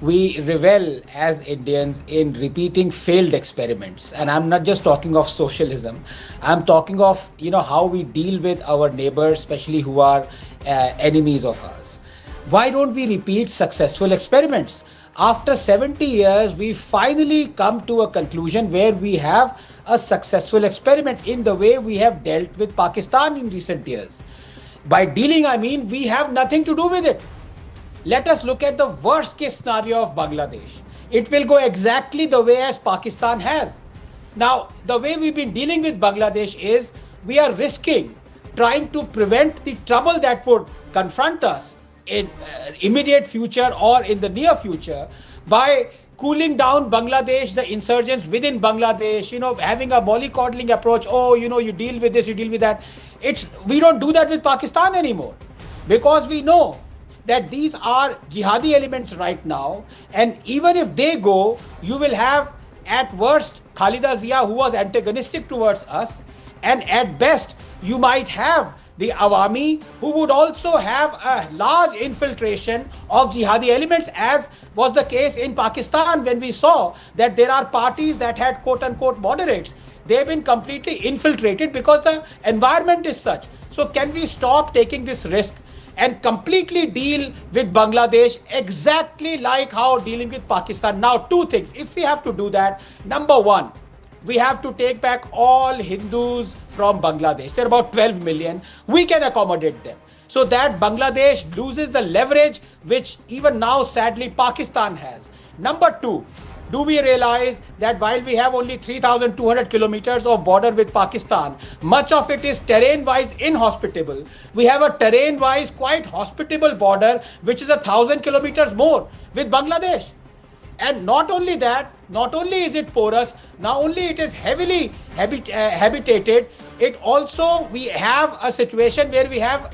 [SPEAKER 6] we revel as Indians in repeating failed experiments. And I'm not just talking of socialism. I'm talking of, how we deal with our neighbors, especially who are enemies of ours. Why don't we repeat successful experiments? After 70 years, we finally come to a conclusion where we have a successful experiment in the way we have dealt with Pakistan in recent years. By dealing, I mean we have nothing to do with it. Let us look at the worst case scenario of Bangladesh. It will go exactly the way as Pakistan has. Now, the way we've been dealing with Bangladesh is we are risking trying to prevent the trouble that would confront us in immediate future or in the near future by cooling down Bangladesh, the insurgents within Bangladesh, having a mollycoddling approach. Oh, you deal with this, you deal with that. We don't do that with Pakistan anymore, because we know that these are jihadi elements right now, and even if they go, you will have at worst Khalida Zia, who was antagonistic towards us, and at best you might have the Awami, who would also have a large infiltration of jihadi elements, as was the case in Pakistan when we saw that there are parties that had quote-unquote moderates. They've been completely infiltrated because the environment is such. So can we stop taking this risk and completely deal with Bangladesh exactly like how dealing with Pakistan? Now, 2 things. If we have to do that, number 1, we have to take back all Hindus from Bangladesh. There are about 12 million. We can accommodate them, so that Bangladesh loses the leverage which even now, sadly, Pakistan has. Number 2, do we realize that while we have only 3,200 kilometers of border with Pakistan, much of it is terrain-wise inhospitable. We have a terrain-wise quite hospitable border, which is 1,000 kilometers more with Bangladesh. And not only that, not only is it porous, not only it is heavily habitated, it also, we have a situation where we have,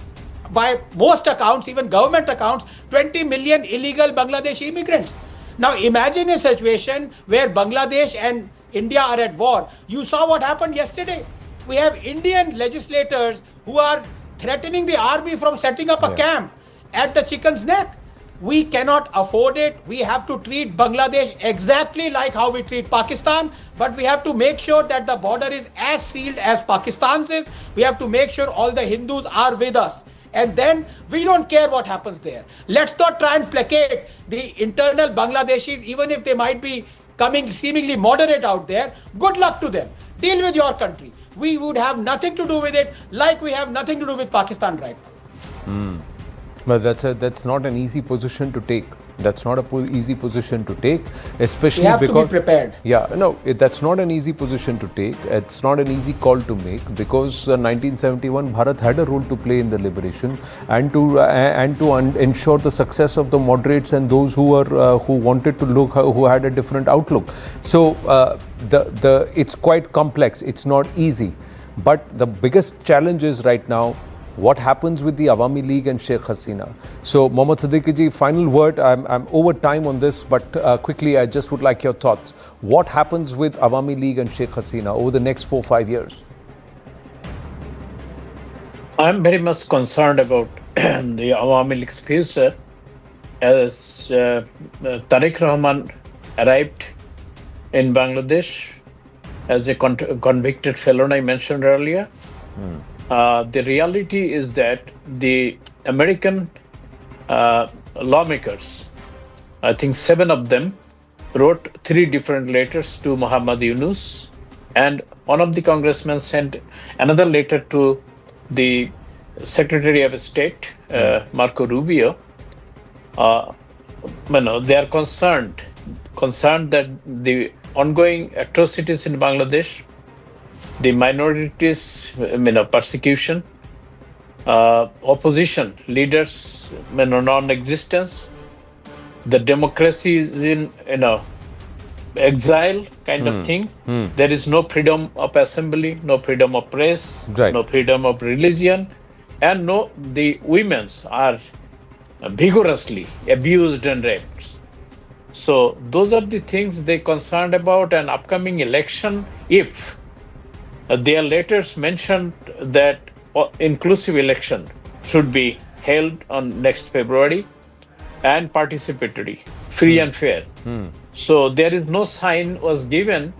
[SPEAKER 6] by most accounts, even government accounts, 20 million illegal Bangladeshi immigrants. Now imagine a situation where Bangladesh and India are at war. You saw what happened yesterday. We have Indian legislators who are threatening the army from setting up a camp at the chicken's neck. We cannot afford it. We have to treat Bangladesh exactly like how we treat Pakistan, but we have to make sure that the border is as sealed as Pakistan's is. We have to make sure all the Hindus are with us. And then we don't care what happens there. Let's not try and placate the internal Bangladeshis, even if they might be coming seemingly moderate out there. Good luck to them. Deal with your country. We would have nothing to do with it, like we have nothing to do with Pakistan right now.
[SPEAKER 1] But that's not an easy position to take. That's not an easy position to take, especially
[SPEAKER 6] we have
[SPEAKER 1] because
[SPEAKER 6] to be prepared.
[SPEAKER 1] Yeah, no, that's not an easy position to take. It's not an easy call to make, because 1971 Bharat had a role to play in the liberation and to ensure the success of the moderates and those who wanted to look, who had a different outlook. So it's quite complex. It's not easy, but the biggest challenge is right now what happens with the Awami League and Sheikh Hasina. So, Mohammad Siddiqui ji, final word. I'm over time on this, but quickly, I just would like your thoughts. What happens with Awami League and Sheikh Hasina over the next 4-5 years?
[SPEAKER 2] I'm very much concerned about the Awami League's future, as Tarique Rahman arrived in Bangladesh as a convicted felon I mentioned earlier. The reality is that the American lawmakers, I think 7 of them, wrote 3 different letters to Muhammad Yunus, and one of the congressmen sent another letter to the Secretary of State, Marco Rubio, they are concerned that the ongoing atrocities in Bangladesh, the minorities, persecution, opposition leaders, non-existence, the democracy is in exile kind of thing. There is no freedom of assembly, no freedom of press,
[SPEAKER 1] Right.
[SPEAKER 2] no freedom of religion, and the women's are vigorously abused and raped. So those are the things they concerned about. An upcoming election, if their letters mentioned that inclusive election should be held on next February and participatory, free and fair. So there is no sign was given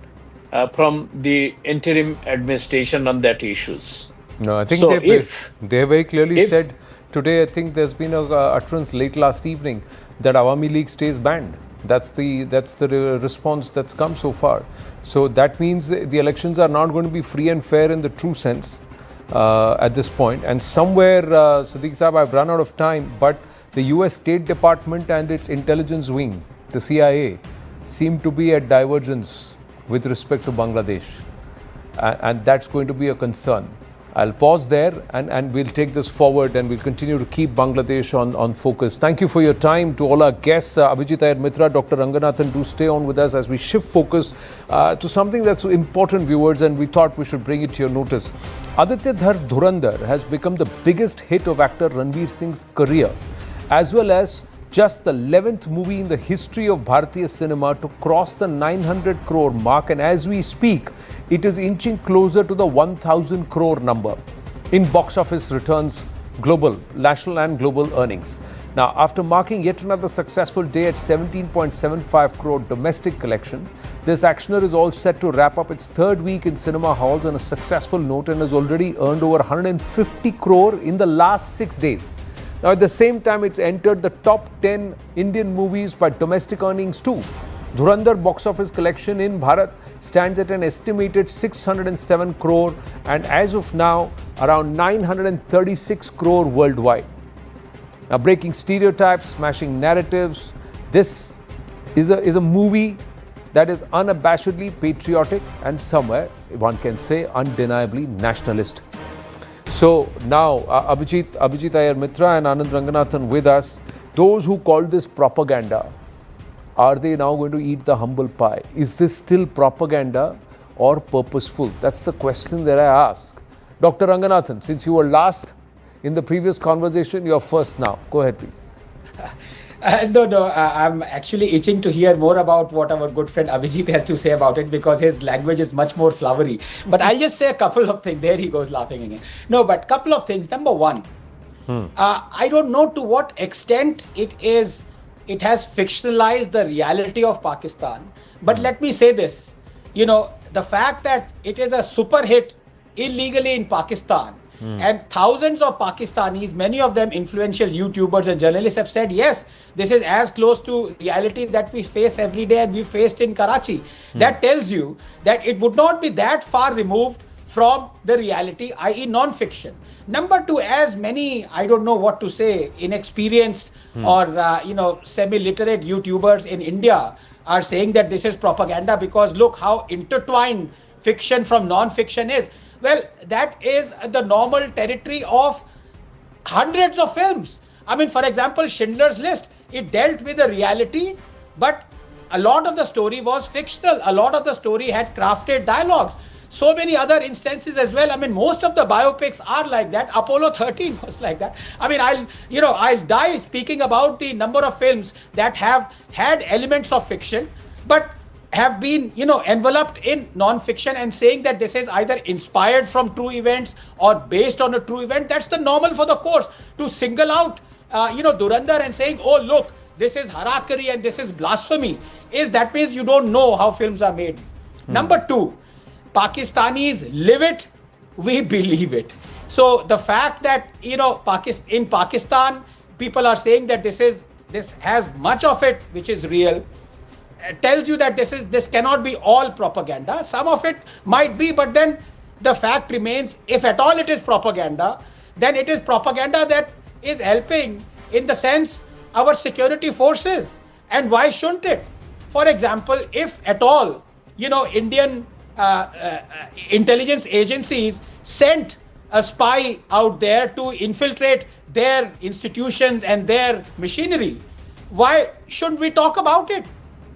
[SPEAKER 2] from the interim administration on that issues.
[SPEAKER 1] No, I think
[SPEAKER 2] So
[SPEAKER 1] they very clearly
[SPEAKER 2] if-
[SPEAKER 1] said today. I think there's been a utterance late last evening that Awami League stays banned. That's the response that's come so far. So that means the elections are not going to be free and fair in the true sense at this point. And somewhere, Sadiq Saab, I've run out of time, but the US State Department and its intelligence wing, the CIA, seem to be at divergence with respect to Bangladesh. And that's going to be a concern. I'll pause there and we'll take this forward and we'll continue to keep Bangladesh on focus. Thank you for your time. To all our guests, Abhijit Iyer Mitra, Dr. Ranganathan, do stay on with us as we shift focus to something that's important, viewers, and we thought we should bring it to your notice. Aditya Dhar's Dhurandhar has become the biggest hit of actor Ranveer Singh's career, as well as just the 11th movie in the history of Bharatiya cinema to cross the 900 crore mark, and as we speak, it is inching closer to the 1000 crore number in box office returns, global, national and global earnings. Now, after marking yet another successful day at 17.75 crore domestic collection, this actioner is all set to wrap up its third week in cinema halls on a successful note and has already earned over 150 crore in the last 6 days. Now, at the same time, it's entered the top 10 Indian movies by domestic earnings too. Dhurandhar box office collection in Bharat stands at an estimated 607 crore and as of now, around 936 crore worldwide. Now, breaking stereotypes, smashing narratives, this is a movie that is unabashedly patriotic and somewhere, one can say, undeniably nationalist. So now, Abhijit Iyer Mitra and Anand Ranganathan with us. Those who call this propaganda, are they now going to eat the humble pie? Is this still propaganda or purposeful? That's the question that I ask. Dr. Ranganathan, since you were last in the previous conversation, you're first now. Go ahead, please.
[SPEAKER 6] I'm actually itching to hear more about what our good friend Abhijit has to say about it because his language is much more flowery. But I'll just say a couple of things. There he goes laughing again. No, but couple of things. Number one, I don't know to what extent it has fictionalized the reality of Pakistan. But let me say this, the fact that it is a super hit illegally in Pakistan, and thousands of Pakistanis, many of them influential YouTubers and journalists, have said, yes, this is as close to reality that we face every day and we faced in Karachi. That tells you that it would not be that far removed from the reality, i.e. non-fiction. Number two, as many, I don't know what to say, inexperienced or, semi-literate YouTubers in India are saying that this is propaganda because look how intertwined fiction from non-fiction is. Well, that is the normal territory of hundreds of films. I mean, for example, Schindler's List, it dealt with a reality, but a lot of the story was fictional. A lot of the story had crafted dialogues. So many other instances as well. I mean, most of the biopics are like that. Apollo 13 was like that. I mean, I'll die speaking about the number of films that have had elements of fiction, but have been, enveloped in non-fiction and saying that this is either inspired from true events or based on a true event. That's the normal for the course. To single out, Dhurandhar and saying, oh, look, this is harakiri and this is blasphemy, that means you don't know how films are made. Number two, Pakistanis live it, we believe it. So the fact that, in Pakistan, people are saying that this has much of it, which is real, tells you that this cannot be all propaganda. Some of it might be, but then the fact remains, if at all it is propaganda, then it is propaganda that is helping, in the sense, our security forces. And why shouldn't it? For example, if at all, Indian intelligence agencies sent a spy out there to infiltrate their institutions and their machinery, why shouldn't we talk about it?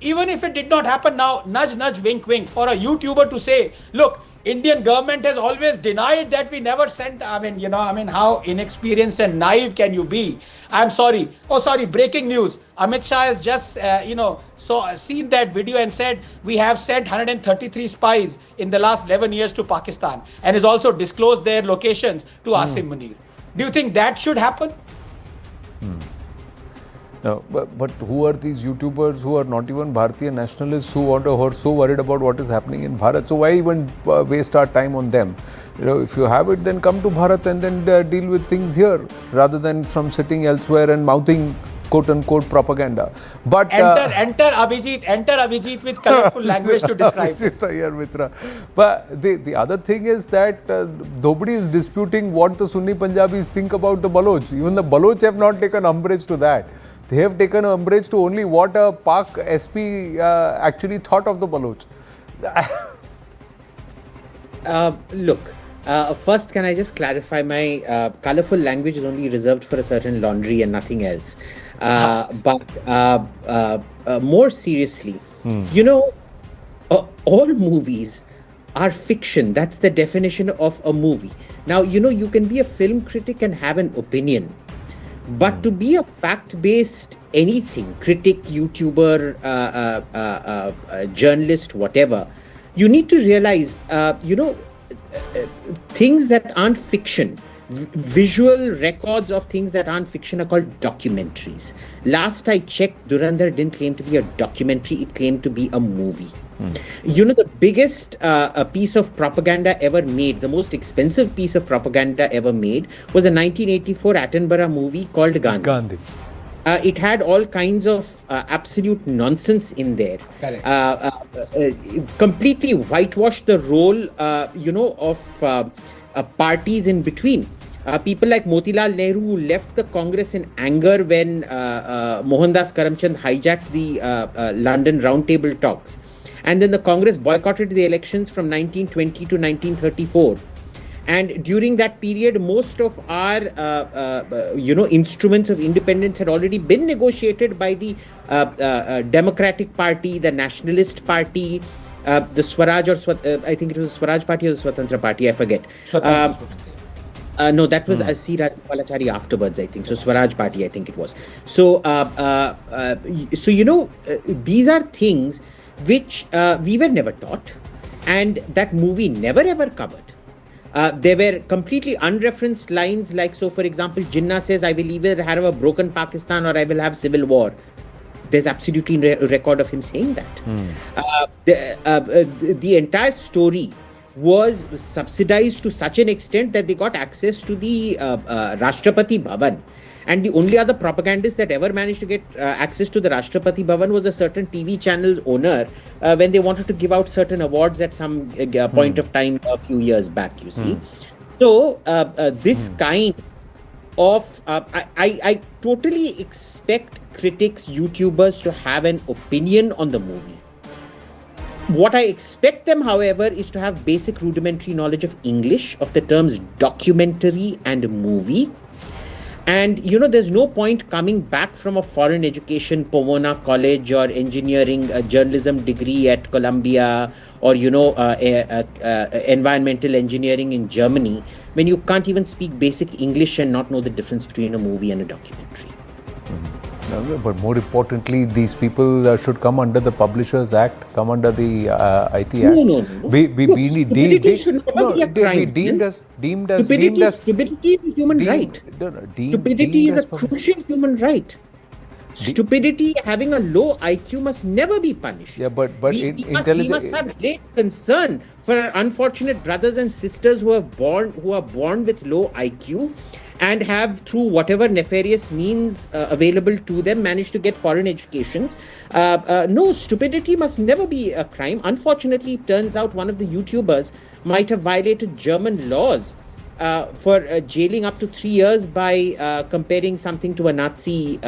[SPEAKER 6] Even if it did not happen now, nudge, nudge, wink, wink, for a YouTuber to say, look, Indian government has always denied that we never sent. How inexperienced and naive can you be? I'm sorry. Oh, sorry, breaking news. Amit Shah has just, seen that video and said, we have sent 133 spies in the last 11 years to Pakistan, and has also disclosed their locations to Asim Munir. Do you think that should happen?
[SPEAKER 1] No, but who are these YouTubers who are not even Bharatiya nationalists who are so worried about what is happening in Bharat? So why even waste our time on them? If you have it, then come to Bharat and then deal with things here, rather than from sitting elsewhere and mouthing quote-unquote propaganda. But
[SPEAKER 6] enter Abhijit with colorful language to describe it.
[SPEAKER 1] But the other thing is that nobody is disputing what the Sunni Punjabis think about the Baloch. Even the Baloch have not taken umbrage to that. They have taken umbrage to only what a Pak SP actually thought of the Baloch.
[SPEAKER 5] First, can I just clarify, my colorful language is only reserved for a certain laundry and nothing else. But more seriously, all movies are fiction. That's the definition of a movie. Now, you can be a film critic and have an opinion. But to be a fact-based anything, critic, YouTuber, journalist, whatever, you need to realize, things that aren't fiction, visual records of things that aren't fiction are called documentaries. Last I checked, Dhurandhar didn't claim to be a documentary, it claimed to be a movie. The biggest piece of propaganda ever made, the most expensive piece of propaganda ever made, was a 1984 Attenborough movie called Gandhi. It had all kinds of absolute nonsense in there. Completely whitewashed the role, of parties in between. People like Motilal Nehru, who left the Congress in anger when Mohandas Karamchand hijacked the London Roundtable talks. And then the Congress boycotted the elections from 1920 to 1934. And during that period, most of our, instruments of independence had already been negotiated by the Democratic Party, the Nationalist Party, the Swaraj, I think it was the Swaraj Party or the Swatantra Party, I forget. No, that was C. Rajagopalachari afterwards, I think. So Swaraj Party, I think it was. So, these are things which we were never taught, and that movie never ever covered. There were completely unreferenced lines like, so for example, Jinnah says, I will either have a broken Pakistan or I will have civil war. There's absolutely no record of him saying that. The entire story was subsidized to such an extent that they got access to the Rashtrapati Bhavan. And the only other propagandist that ever managed to get access to the Rashtrapati Bhavan was a certain TV channel's owner when they wanted to give out certain awards at some point of time a few years back, you see. So this kind of, I totally expect critics, YouTubers to have an opinion on the movie. What I expect them, however, is to have basic rudimentary knowledge of English, of the terms documentary and movie. And, there's no point coming back from a foreign education, Pomona College, or engineering, a journalism degree at Columbia, or, environmental engineering in Germany, when you can't even speak basic English and not know the difference between a movie and a documentary.
[SPEAKER 1] But more importantly, these people should come under the Publishers Act, come under the IT Act.
[SPEAKER 5] No.
[SPEAKER 1] Stupidity
[SPEAKER 5] should never be a crime. Stupidity is a human right. Stupidity is a crucial human right. Stupidity, having a low IQ, must never be punished.
[SPEAKER 1] Yeah, but
[SPEAKER 5] we must have great concern for our unfortunate brothers and sisters who are born with low IQ and have, through whatever nefarious means available to them, managed to get foreign educations. No, stupidity must never be a crime. Unfortunately, it turns out one of the YouTubers might have violated German laws for jailing up to 3 years by comparing something to a Nazi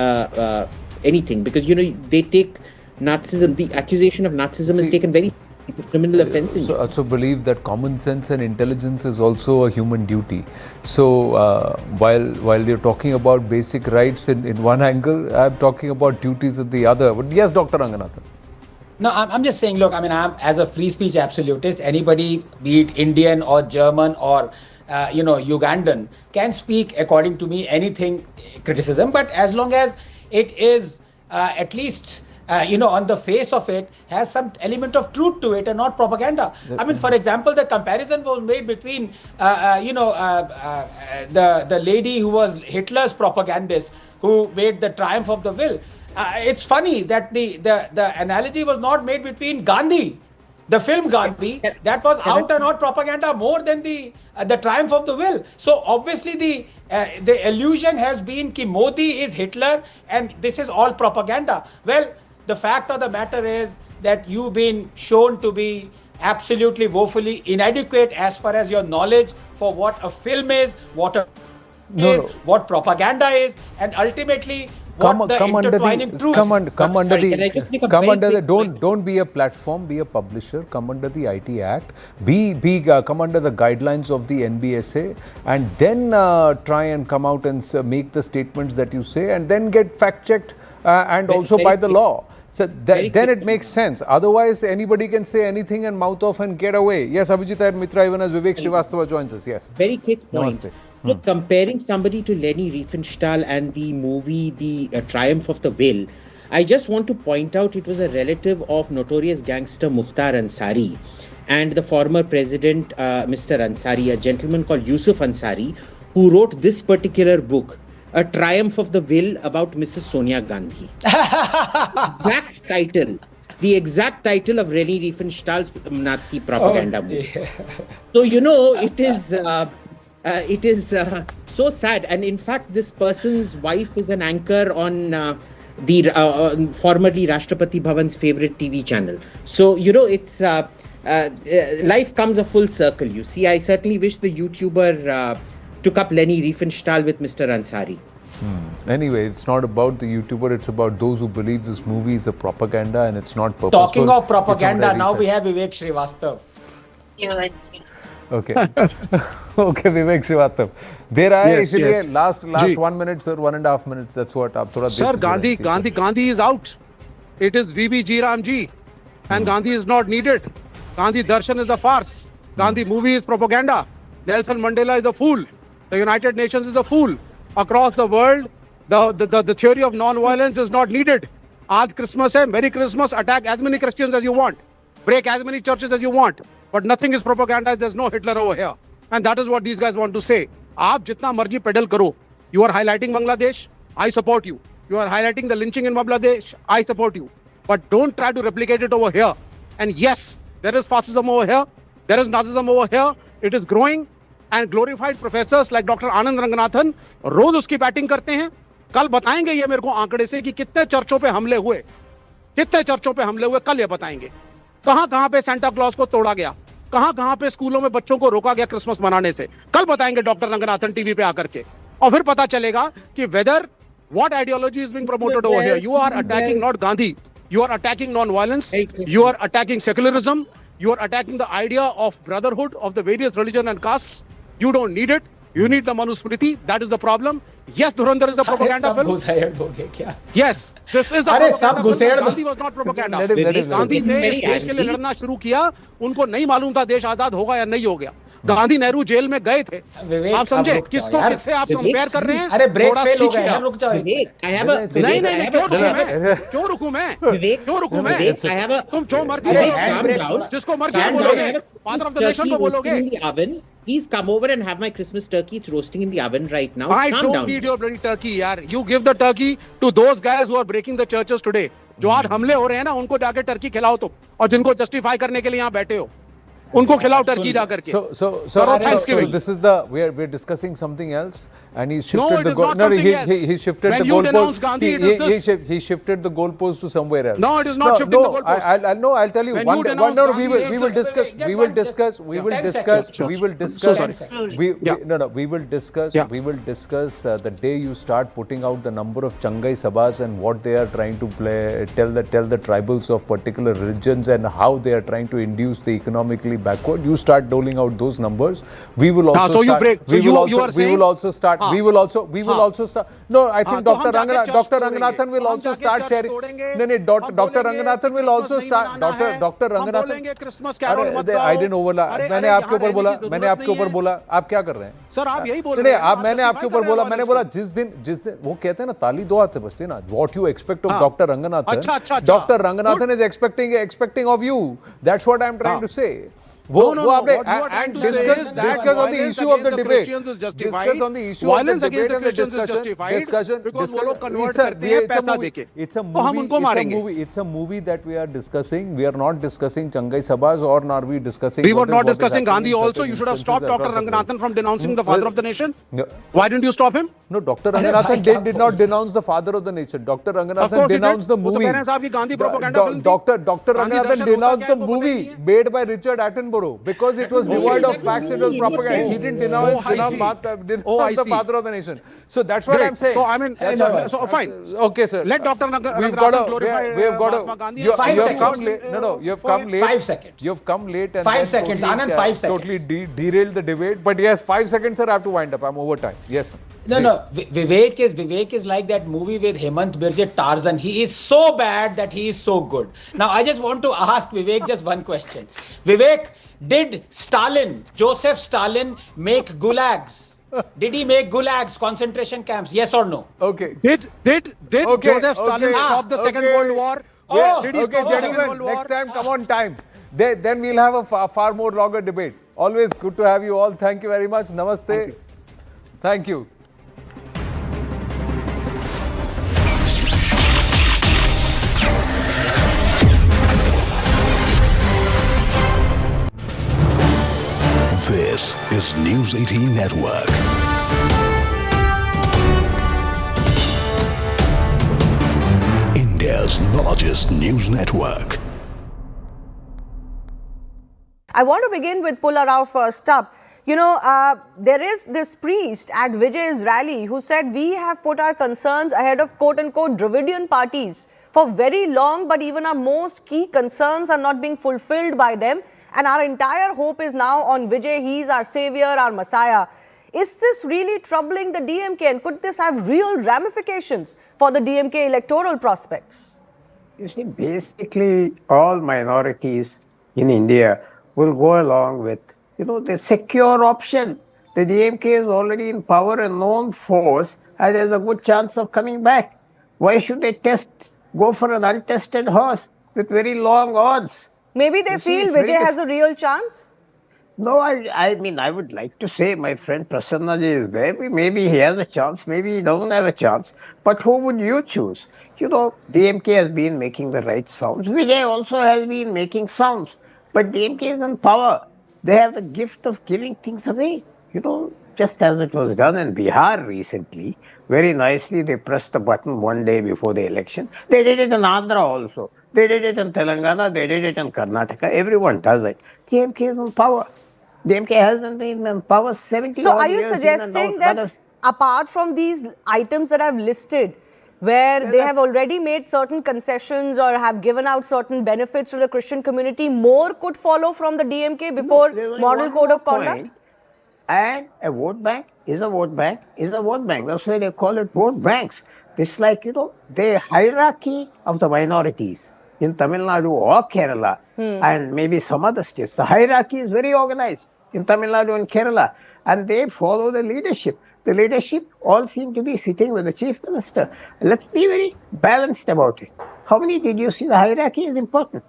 [SPEAKER 5] anything, because they take Nazism, the accusation of Nazism is taken very. It's a criminal offence.
[SPEAKER 1] So I also believe that common sense and intelligence is also a human duty. So while you're talking about basic rights in one angle, I'm talking about duties in the other. But yes, Dr. Ranganathan.
[SPEAKER 6] No, I'm just saying, look, I mean, I'm as a free speech absolutist, anybody, be it Indian or German or Ugandan, can speak, according to me, anything criticism, but as long as it is at least on the face of it, has some element of truth to it and not propaganda. I mean, for example, the comparison was made between, the lady who was Hitler's propagandist, who made the triumph of the will. It's funny that the analogy was not made between Gandhi, the film Gandhi, that was out and out propaganda more than the triumph of the will. So obviously the illusion has been that Modi is Hitler and this is all propaganda. Well, the fact of the matter is that you've been shown to be absolutely woefully inadequate as far as your knowledge for what a film is, what what propaganda is, and ultimately what the intertwining truth.
[SPEAKER 1] Don't be a platform, be a publisher. Come under the IT Act. Come under the guidelines of the NBSA, and then try and come out and make the statements that you say, and then get fact checked and also by the law. So then it makes sense. Otherwise, anybody can say anything and mouth off and get away. Yes, Abhijit and Mitra, even as Vivek Srivastava joins us. Yes.
[SPEAKER 5] Very quick point. Namaste. Look, comparing somebody to Leni Riefenstahl and the movie The Triumph of the Will, I just want to point out it was a relative of notorious gangster Mukhtar Ansari and the former president, Mr. Ansari, a gentleman called Yusuf Ansari, who wrote this particular book, A Triumph of the Will, about Mrs. Sonia Gandhi. The exact title of Leni Riefenstahl's Nazi propaganda movie. So, it is so sad. And in fact, this person's wife is an anchor on the formerly Rashtrapati Bhavan's favorite TV channel. So, it's life comes a full circle, you see. I certainly wish the YouTuber took up Leni Riefenstahl with Mr. Ansari.
[SPEAKER 1] Anyway, it's not about the YouTuber, it's about those who believe this movie is a propaganda and it's not purposeful.
[SPEAKER 6] Talking of propaganda, now we have Vivek Srivastava.
[SPEAKER 1] Okay. Okay, Vivek Srivastava. Yes. Last 1 minute, sir, 1.5 minutes. That's what.
[SPEAKER 7] Sir, Gandhi is out. It is VB Ramji, and Gandhi is not needed. Gandhi Darshan is a farce. Gandhi movie is propaganda. Nelson Mandela is a fool. The United Nations is a fool. Across the world, the theory of non-violence is not needed. Aaj Christmas hai, Merry Christmas, attack as many Christians as you want. Break as many churches as you want. But nothing is propaganda. There's no Hitler over here. And that is what these guys want to say. Aap jitna marji pedal karo. You are highlighting Bangladesh. I support you. You are highlighting the lynching in Bangladesh. I support you. But don't try to replicate it over here. And yes, there is fascism over here. There is Nazism over here. It is growing. And glorified professors like Dr. Anand Ranganathan रोज उसकी batting करते हैं. कल बताएंगे ये मेरे को आंकड़े से कि कितने चर्चों पे हमले हुए. कल ये बताएंगे. कहां पे सेंटा क्लॉज को तोड़ा गया, कहां पे स्कूलों में बच्चों को रोका गया क्रिसमस मनाने से. कल बताएंगे डॉक्टर रंगनाथन टीवी पे आकर के. और फिर पता चलेगा कि weather what ideology is being promoted over here. You are attacking not Gandhi. You are attacking non-violence. You are attacking secularism. You are attacking the idea of brotherhood of the various religion and castes. You don't need it. You need the Manusmriti. That is the problem. Yes, Dhurandhar is a propaganda film. Yes, this is the propaganda film. Gandhi was not propaganda. Gandhi ने देश के लिए लड़ना शुरू किया. उनको नहीं मालूम था देश आजाद होगा या नहीं हो गया. गांधी नेहरू जेल में गए थे. आप समझे किसको किससे आप कंपेयर कर रहे हैं?
[SPEAKER 6] अरे ब्रेक फेल हो गया. रुक जाओ.
[SPEAKER 7] नहीं क्यों रुकूं मैं? तुम जो मर्जी जिसको मर्जी बोलोगे. Father of the nation को बोलोगे.
[SPEAKER 5] Please come over and have my Christmas turkey. It's roasting in the oven right now.
[SPEAKER 7] I don't need your bloody turkey, yaar. You give the turkey to those guys who are breaking the churches today. जो आज हमले हो रहे हैं ना, उनको जाके Turkey खिलाओ तुम. और जिनको जस्टिफाई करने के लिए यहाँ बैठे हो. उनको खिलाओ टर्की जा करके.
[SPEAKER 1] So
[SPEAKER 7] Thanksgiving.
[SPEAKER 1] this is the we're discussing something else, and he shifted
[SPEAKER 7] No, it
[SPEAKER 1] the
[SPEAKER 7] is not something else.
[SPEAKER 1] he shifted
[SPEAKER 7] When
[SPEAKER 1] the
[SPEAKER 7] you denounce
[SPEAKER 1] goalpost.
[SPEAKER 7] Gandhi, it is this.
[SPEAKER 1] He shifted the goalpost to somewhere else.
[SPEAKER 7] No, it is not shifting the goalpost.
[SPEAKER 1] I'll tell you.
[SPEAKER 7] When
[SPEAKER 1] One
[SPEAKER 7] you
[SPEAKER 1] day,
[SPEAKER 7] denounce
[SPEAKER 1] no,
[SPEAKER 7] Gandhi,
[SPEAKER 1] we will discuss.
[SPEAKER 6] just
[SPEAKER 1] We will
[SPEAKER 6] one-
[SPEAKER 1] discuss. We will
[SPEAKER 6] 10
[SPEAKER 1] discuss.
[SPEAKER 6] seconds.
[SPEAKER 1] We will
[SPEAKER 7] So
[SPEAKER 1] discuss.
[SPEAKER 7] sorry.
[SPEAKER 1] We
[SPEAKER 7] Yeah.
[SPEAKER 1] no. We will discuss.
[SPEAKER 7] Yeah.
[SPEAKER 1] We will discuss the day you start putting out the number of Changai Sabhas and what they are trying to tell the tribals of particular religions and how they are trying to induce the economically backward. You start doling out those numbers. We will also
[SPEAKER 7] so you
[SPEAKER 1] start.
[SPEAKER 7] break- so
[SPEAKER 1] We will
[SPEAKER 7] you
[SPEAKER 1] also.
[SPEAKER 7] are
[SPEAKER 1] We
[SPEAKER 7] saying-
[SPEAKER 1] will also start. We will also start. No, I think
[SPEAKER 7] तो हम
[SPEAKER 1] Dr.
[SPEAKER 7] जाके church
[SPEAKER 1] Dr.
[SPEAKER 7] तोड़ेंगे।
[SPEAKER 1] Ranganathan will
[SPEAKER 7] हम
[SPEAKER 1] also
[SPEAKER 7] जाके
[SPEAKER 1] start
[SPEAKER 7] church
[SPEAKER 1] sharing.
[SPEAKER 7] तोड़ेंगे।
[SPEAKER 1] No,
[SPEAKER 7] हम
[SPEAKER 1] Dr.
[SPEAKER 7] बोलेंगे
[SPEAKER 1] Ranganathan will
[SPEAKER 7] Christmas
[SPEAKER 1] also
[SPEAKER 7] नहीं
[SPEAKER 1] start.
[SPEAKER 7] मनाना है।
[SPEAKER 1] Dr.
[SPEAKER 7] हम
[SPEAKER 1] Ranganathan.
[SPEAKER 7] बोलेंगे Christmas carol मत गाओ।
[SPEAKER 1] I didn't overla.
[SPEAKER 7] अरे,
[SPEAKER 1] मैंने
[SPEAKER 7] अरे,
[SPEAKER 1] आपके
[SPEAKER 7] यहाँ
[SPEAKER 1] ऊपर बोला.
[SPEAKER 7] रहने की
[SPEAKER 1] मैंने
[SPEAKER 7] जरूरत
[SPEAKER 1] आपके ऊपर
[SPEAKER 7] नहीं है।
[SPEAKER 1] बोला. आप क्या कर रहे हैं?
[SPEAKER 7] सर आप यही बोल
[SPEAKER 1] नहीं
[SPEAKER 7] रहे हैं।
[SPEAKER 1] आप मैंने
[SPEAKER 7] आप
[SPEAKER 1] आपके
[SPEAKER 7] justify
[SPEAKER 1] ऊपर
[SPEAKER 7] कर रहे
[SPEAKER 1] बोला
[SPEAKER 7] हैं
[SPEAKER 1] मैंने
[SPEAKER 7] violence
[SPEAKER 1] बोला जिस दिन वो कहते हैं ना ताली दो हाथ से बजती है ना व्हाट यू एक्सपेक्ट ऑफ
[SPEAKER 7] हाँ।
[SPEAKER 1] डॉक्टर रंगनाथन
[SPEAKER 7] अच्छा।
[SPEAKER 1] Doctor Ranganathan is expecting of you that's what I am trying to say वो आपने and discuss on the issue of the debate discuss on the issue of the debate and the discussion
[SPEAKER 7] because वो लोग convert करते हैं पैसा देके
[SPEAKER 1] it's a
[SPEAKER 7] तो हम उनको मारेंगे
[SPEAKER 1] it's a movie that we are discussing we are not discussing Changai Sabhas or nor we discussing
[SPEAKER 7] we were
[SPEAKER 1] what is-
[SPEAKER 7] not
[SPEAKER 1] what is
[SPEAKER 7] discussing
[SPEAKER 1] happening
[SPEAKER 7] Gandhi
[SPEAKER 1] in
[SPEAKER 7] also
[SPEAKER 1] certain
[SPEAKER 7] you should have
[SPEAKER 1] instances
[SPEAKER 7] stopped Dr.
[SPEAKER 1] across the
[SPEAKER 7] Ranganathan
[SPEAKER 1] world.
[SPEAKER 7] from denouncing the father of the nation
[SPEAKER 1] No.
[SPEAKER 7] why didn't you stop him
[SPEAKER 1] No, Dr. Ranganathan did not denounce the father of the nation. Dr.
[SPEAKER 7] Of
[SPEAKER 1] Ranganathan
[SPEAKER 7] course he
[SPEAKER 1] denounced
[SPEAKER 7] did.
[SPEAKER 1] the
[SPEAKER 7] वो तो
[SPEAKER 1] movie.
[SPEAKER 7] कह रहे हैं साहब की Gandhi propaganda film थी।
[SPEAKER 1] Dr.
[SPEAKER 7] Gandhi
[SPEAKER 1] Ranganathan
[SPEAKER 7] दर्शन होता
[SPEAKER 1] denounced
[SPEAKER 7] क्या
[SPEAKER 1] the
[SPEAKER 7] है, वो
[SPEAKER 1] movie
[SPEAKER 7] बताइए।
[SPEAKER 1] made by Richard Attenborough because it was devoid of facts and it was propaganda. He didn't denounce
[SPEAKER 7] I see.
[SPEAKER 1] the father of the nation. So that's what
[SPEAKER 7] Great.
[SPEAKER 1] I'm saying.
[SPEAKER 7] So I mean so fine
[SPEAKER 1] Okay, sir.
[SPEAKER 7] let Dr.
[SPEAKER 1] We've got
[SPEAKER 7] Ranganathan glorify
[SPEAKER 1] we've got
[SPEAKER 7] Mahatma Gandhi
[SPEAKER 1] you
[SPEAKER 6] Five
[SPEAKER 1] have come
[SPEAKER 6] seconds.
[SPEAKER 1] late. No, you have come late.
[SPEAKER 6] 5 seconds.
[SPEAKER 1] You've come late and
[SPEAKER 6] 5
[SPEAKER 1] then
[SPEAKER 6] seconds.
[SPEAKER 1] totally,
[SPEAKER 6] Anand, 5 seconds.
[SPEAKER 1] Totally derailed the debate. But yes, 5 seconds, sir. I have to wind up. I'm over time. Yes. Sir.
[SPEAKER 6] No. Vivek is like that movie with Hemant Birje, Tarzan. He is so bad that he is so good. Now, I just want to ask Vivek just one question. Vivek, did Joseph Stalin, make gulags? Did he make gulags, concentration camps? Yes or no?
[SPEAKER 1] Okay.
[SPEAKER 7] did
[SPEAKER 1] Okay,
[SPEAKER 7] Joseph Stalin
[SPEAKER 1] okay,
[SPEAKER 7] stop the Second
[SPEAKER 1] okay.
[SPEAKER 7] World War did he
[SPEAKER 1] Okay,
[SPEAKER 7] stop the Second
[SPEAKER 1] gentlemen,
[SPEAKER 7] World War
[SPEAKER 1] next time come on time. Then we'll have a far more longer debate. Always good to have you all. Thank you very much. Namaste. Thank you.
[SPEAKER 8] This is News 18 Network. India's largest news network.
[SPEAKER 9] I want to begin with Pulla Rao first up. You know, there is this priest at Vijay's rally who said we have put our concerns ahead of quote-unquote Dravidian parties for very long, but even our most key concerns are not being fulfilled by them. And our entire hope is now on Vijay. He's our savior, our messiah. Is this really troubling the DMK and could this have real ramifications for the DMK electoral prospects?
[SPEAKER 10] You see, basically all minorities in India will go along with, the secure option. The DMK is already in power, a known force, and there's a good chance of coming back. Why should they go for an untested horse with very long odds?
[SPEAKER 9] Maybe they feel Vijay has a real chance?
[SPEAKER 10] No, I mean, I would like to say my friend Prasannaji is there. Maybe he has a chance, maybe he doesn't have a chance. But who would you choose? DMK has been making the right sounds. Vijay also has been making sounds. But DMK is in power. They have the gift of giving things away. Just as it was done in Bihar recently, very nicely they pressed the button one day before the election. They did it in Andhra also. They did it in Telangana, they did it in Karnataka. Everyone does it. DMK is in power. DMK hasn't been in power 70
[SPEAKER 9] So are
[SPEAKER 10] years.
[SPEAKER 9] you suggesting that apart from these items that I've listed, where they have already made certain concessions or have given out certain benefits to the Christian community, more could follow from the DMK before model code of conduct?
[SPEAKER 10] And a vote bank is a vote bank is a vote bank. That's why they call it vote banks. It's like, the hierarchy of the minorities in Tamil Nadu or Kerala and maybe some other states. The hierarchy is very organized in Tamil Nadu and Kerala, and they follow the leadership. The leadership all seem to be sitting with the chief minister. Let's be very balanced about it. How many did you see? The hierarchy is important.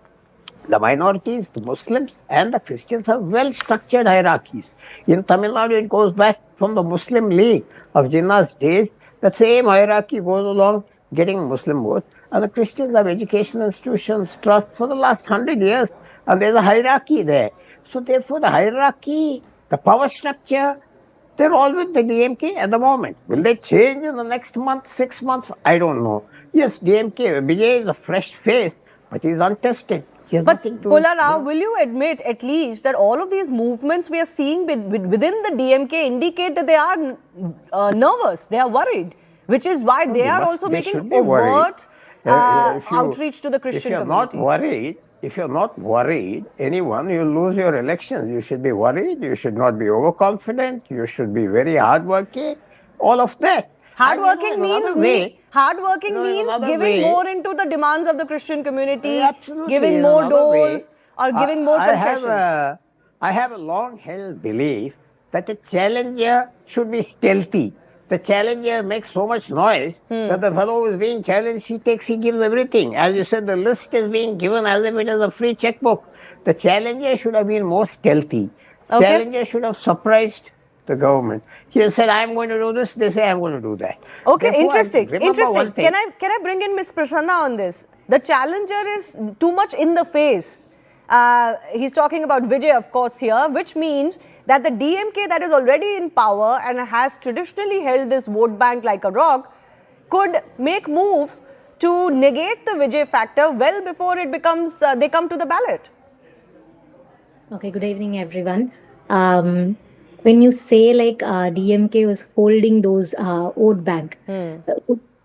[SPEAKER 10] The minorities, the Muslims and the Christians have well-structured hierarchies. In Tamil Nadu, it goes back from the Muslim League of Jinnah's days. The same hierarchy goes along getting Muslim votes. And the Christians have educational institutions, trust for the last 100 years. And there's a hierarchy there. So therefore the hierarchy, the power structure, they're all with the DMK at the moment. Will they change in the next month, 6 months? I don't know. Yes, DMK, Vijay is a fresh face, but he's untested. He has
[SPEAKER 9] But
[SPEAKER 10] nothing to
[SPEAKER 9] Pula Rao, will you admit at least that all of these movements we are seeing within the DMK indicate that they are nervous, they are worried, which is why they are also making overt outreach to the Christian community.
[SPEAKER 10] If you're not worried, anyone, you'll lose your elections. You should be worried. You should not be overconfident. You should be very hardworking. All of that.
[SPEAKER 9] Hardworking means giving more into the demands of the Christian community, giving more doors or giving more concessions.
[SPEAKER 10] I have a long-held belief that a challenger should be stealthy. The challenger makes so much noise that the fellow who is being challenged, he gives everything. As you said, the list is being given as if it is a free checkbook. The challenger should have been more stealthy.
[SPEAKER 9] Okay.
[SPEAKER 10] Challenger should have surprised the government. He has said, I'm going to do this, they say, I'm going to do that.
[SPEAKER 9] Okay,
[SPEAKER 10] Therefore,
[SPEAKER 9] interesting. Can I bring in Ms. Prasanna on this? The challenger is too much in the face. He's talking about Vijay, of course, here, which means that the DMK that is already in power and has traditionally held this vote bank like a rock could make moves to negate the Vijay factor well before it becomes they come to the ballot.
[SPEAKER 11] Okay, good evening, everyone. When you say like DMK was holding those vote bank,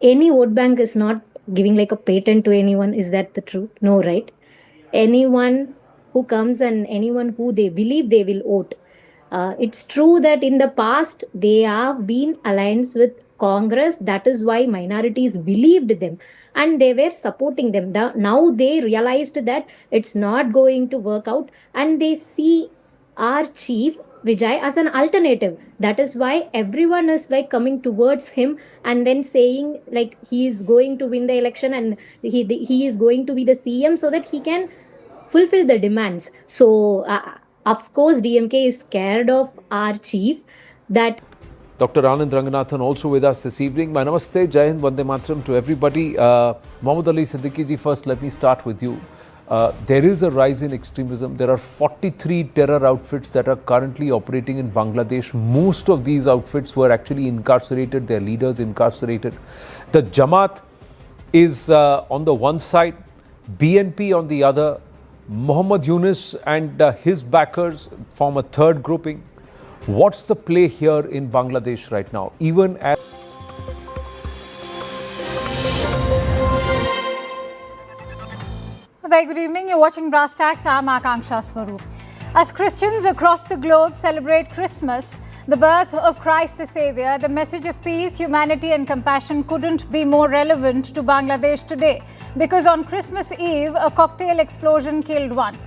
[SPEAKER 11] any vote bank is not giving like a patent to anyone. Is that the truth? No, right? Anyone who comes and anyone who they believe they will vote. It's true that in the past they have been alliance with Congress. That is why minorities believed them and they were supporting them. Now they realized that it's not going to work out and they see our chief Vijay as an alternative. That is why everyone is like coming towards him and then saying like he is going to win the election and he is going to be the CM so that he can fulfill the demands. So of course DMK is scared of our chief. That
[SPEAKER 1] Dr. Anand Ranganathan also with us this evening. My namaste, Jai Hind, Vande Mataram to everybody. Mohammad Ali Siddiqui ji, first let me start with you. There is a rise in extremism. There are 43 terror outfits that are currently operating in Bangladesh. Most of these outfits were actually incarcerated, their leaders incarcerated. The Jamaat is on the one side, BNP on the other. Muhammad Yunus and his backers form a third grouping. What's the play here in Bangladesh right now? Even as
[SPEAKER 12] Very good evening. You're watching Brass Tacks. I'm Akanksha Swaroop. As Christians across the globe celebrate Christmas, the birth of Christ the Savior, the message of peace, humanity and compassion couldn't be more relevant to Bangladesh today because on Christmas Eve, a cocktail explosion killed one.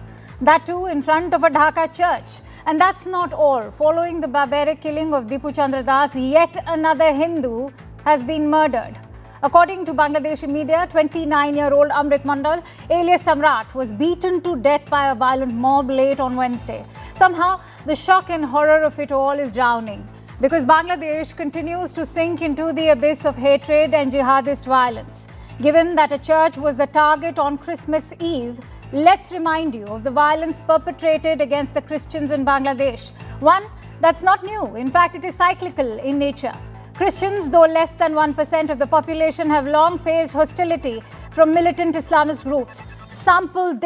[SPEAKER 12] That too in front of a Dhaka church. And that's not all. Following the barbaric killing of Dipu Chandra, yet another Hindu has been murdered. According to Bangladeshi media, 29-year-old Amrit Mandal, alias Samrat, was beaten to death by a violent mob late on Wednesday. Somehow, the shock and horror of it all is drowning because Bangladesh continues to sink into the abyss of hatred and jihadist violence. Given that a church was the target on Christmas Eve, let's remind you of the violence perpetrated against the Christians in Bangladesh. One that's not new. In fact, it is cyclical in nature. Christians, though less than 1% of the population, have long faced hostility from militant Islamist groups. Sample this.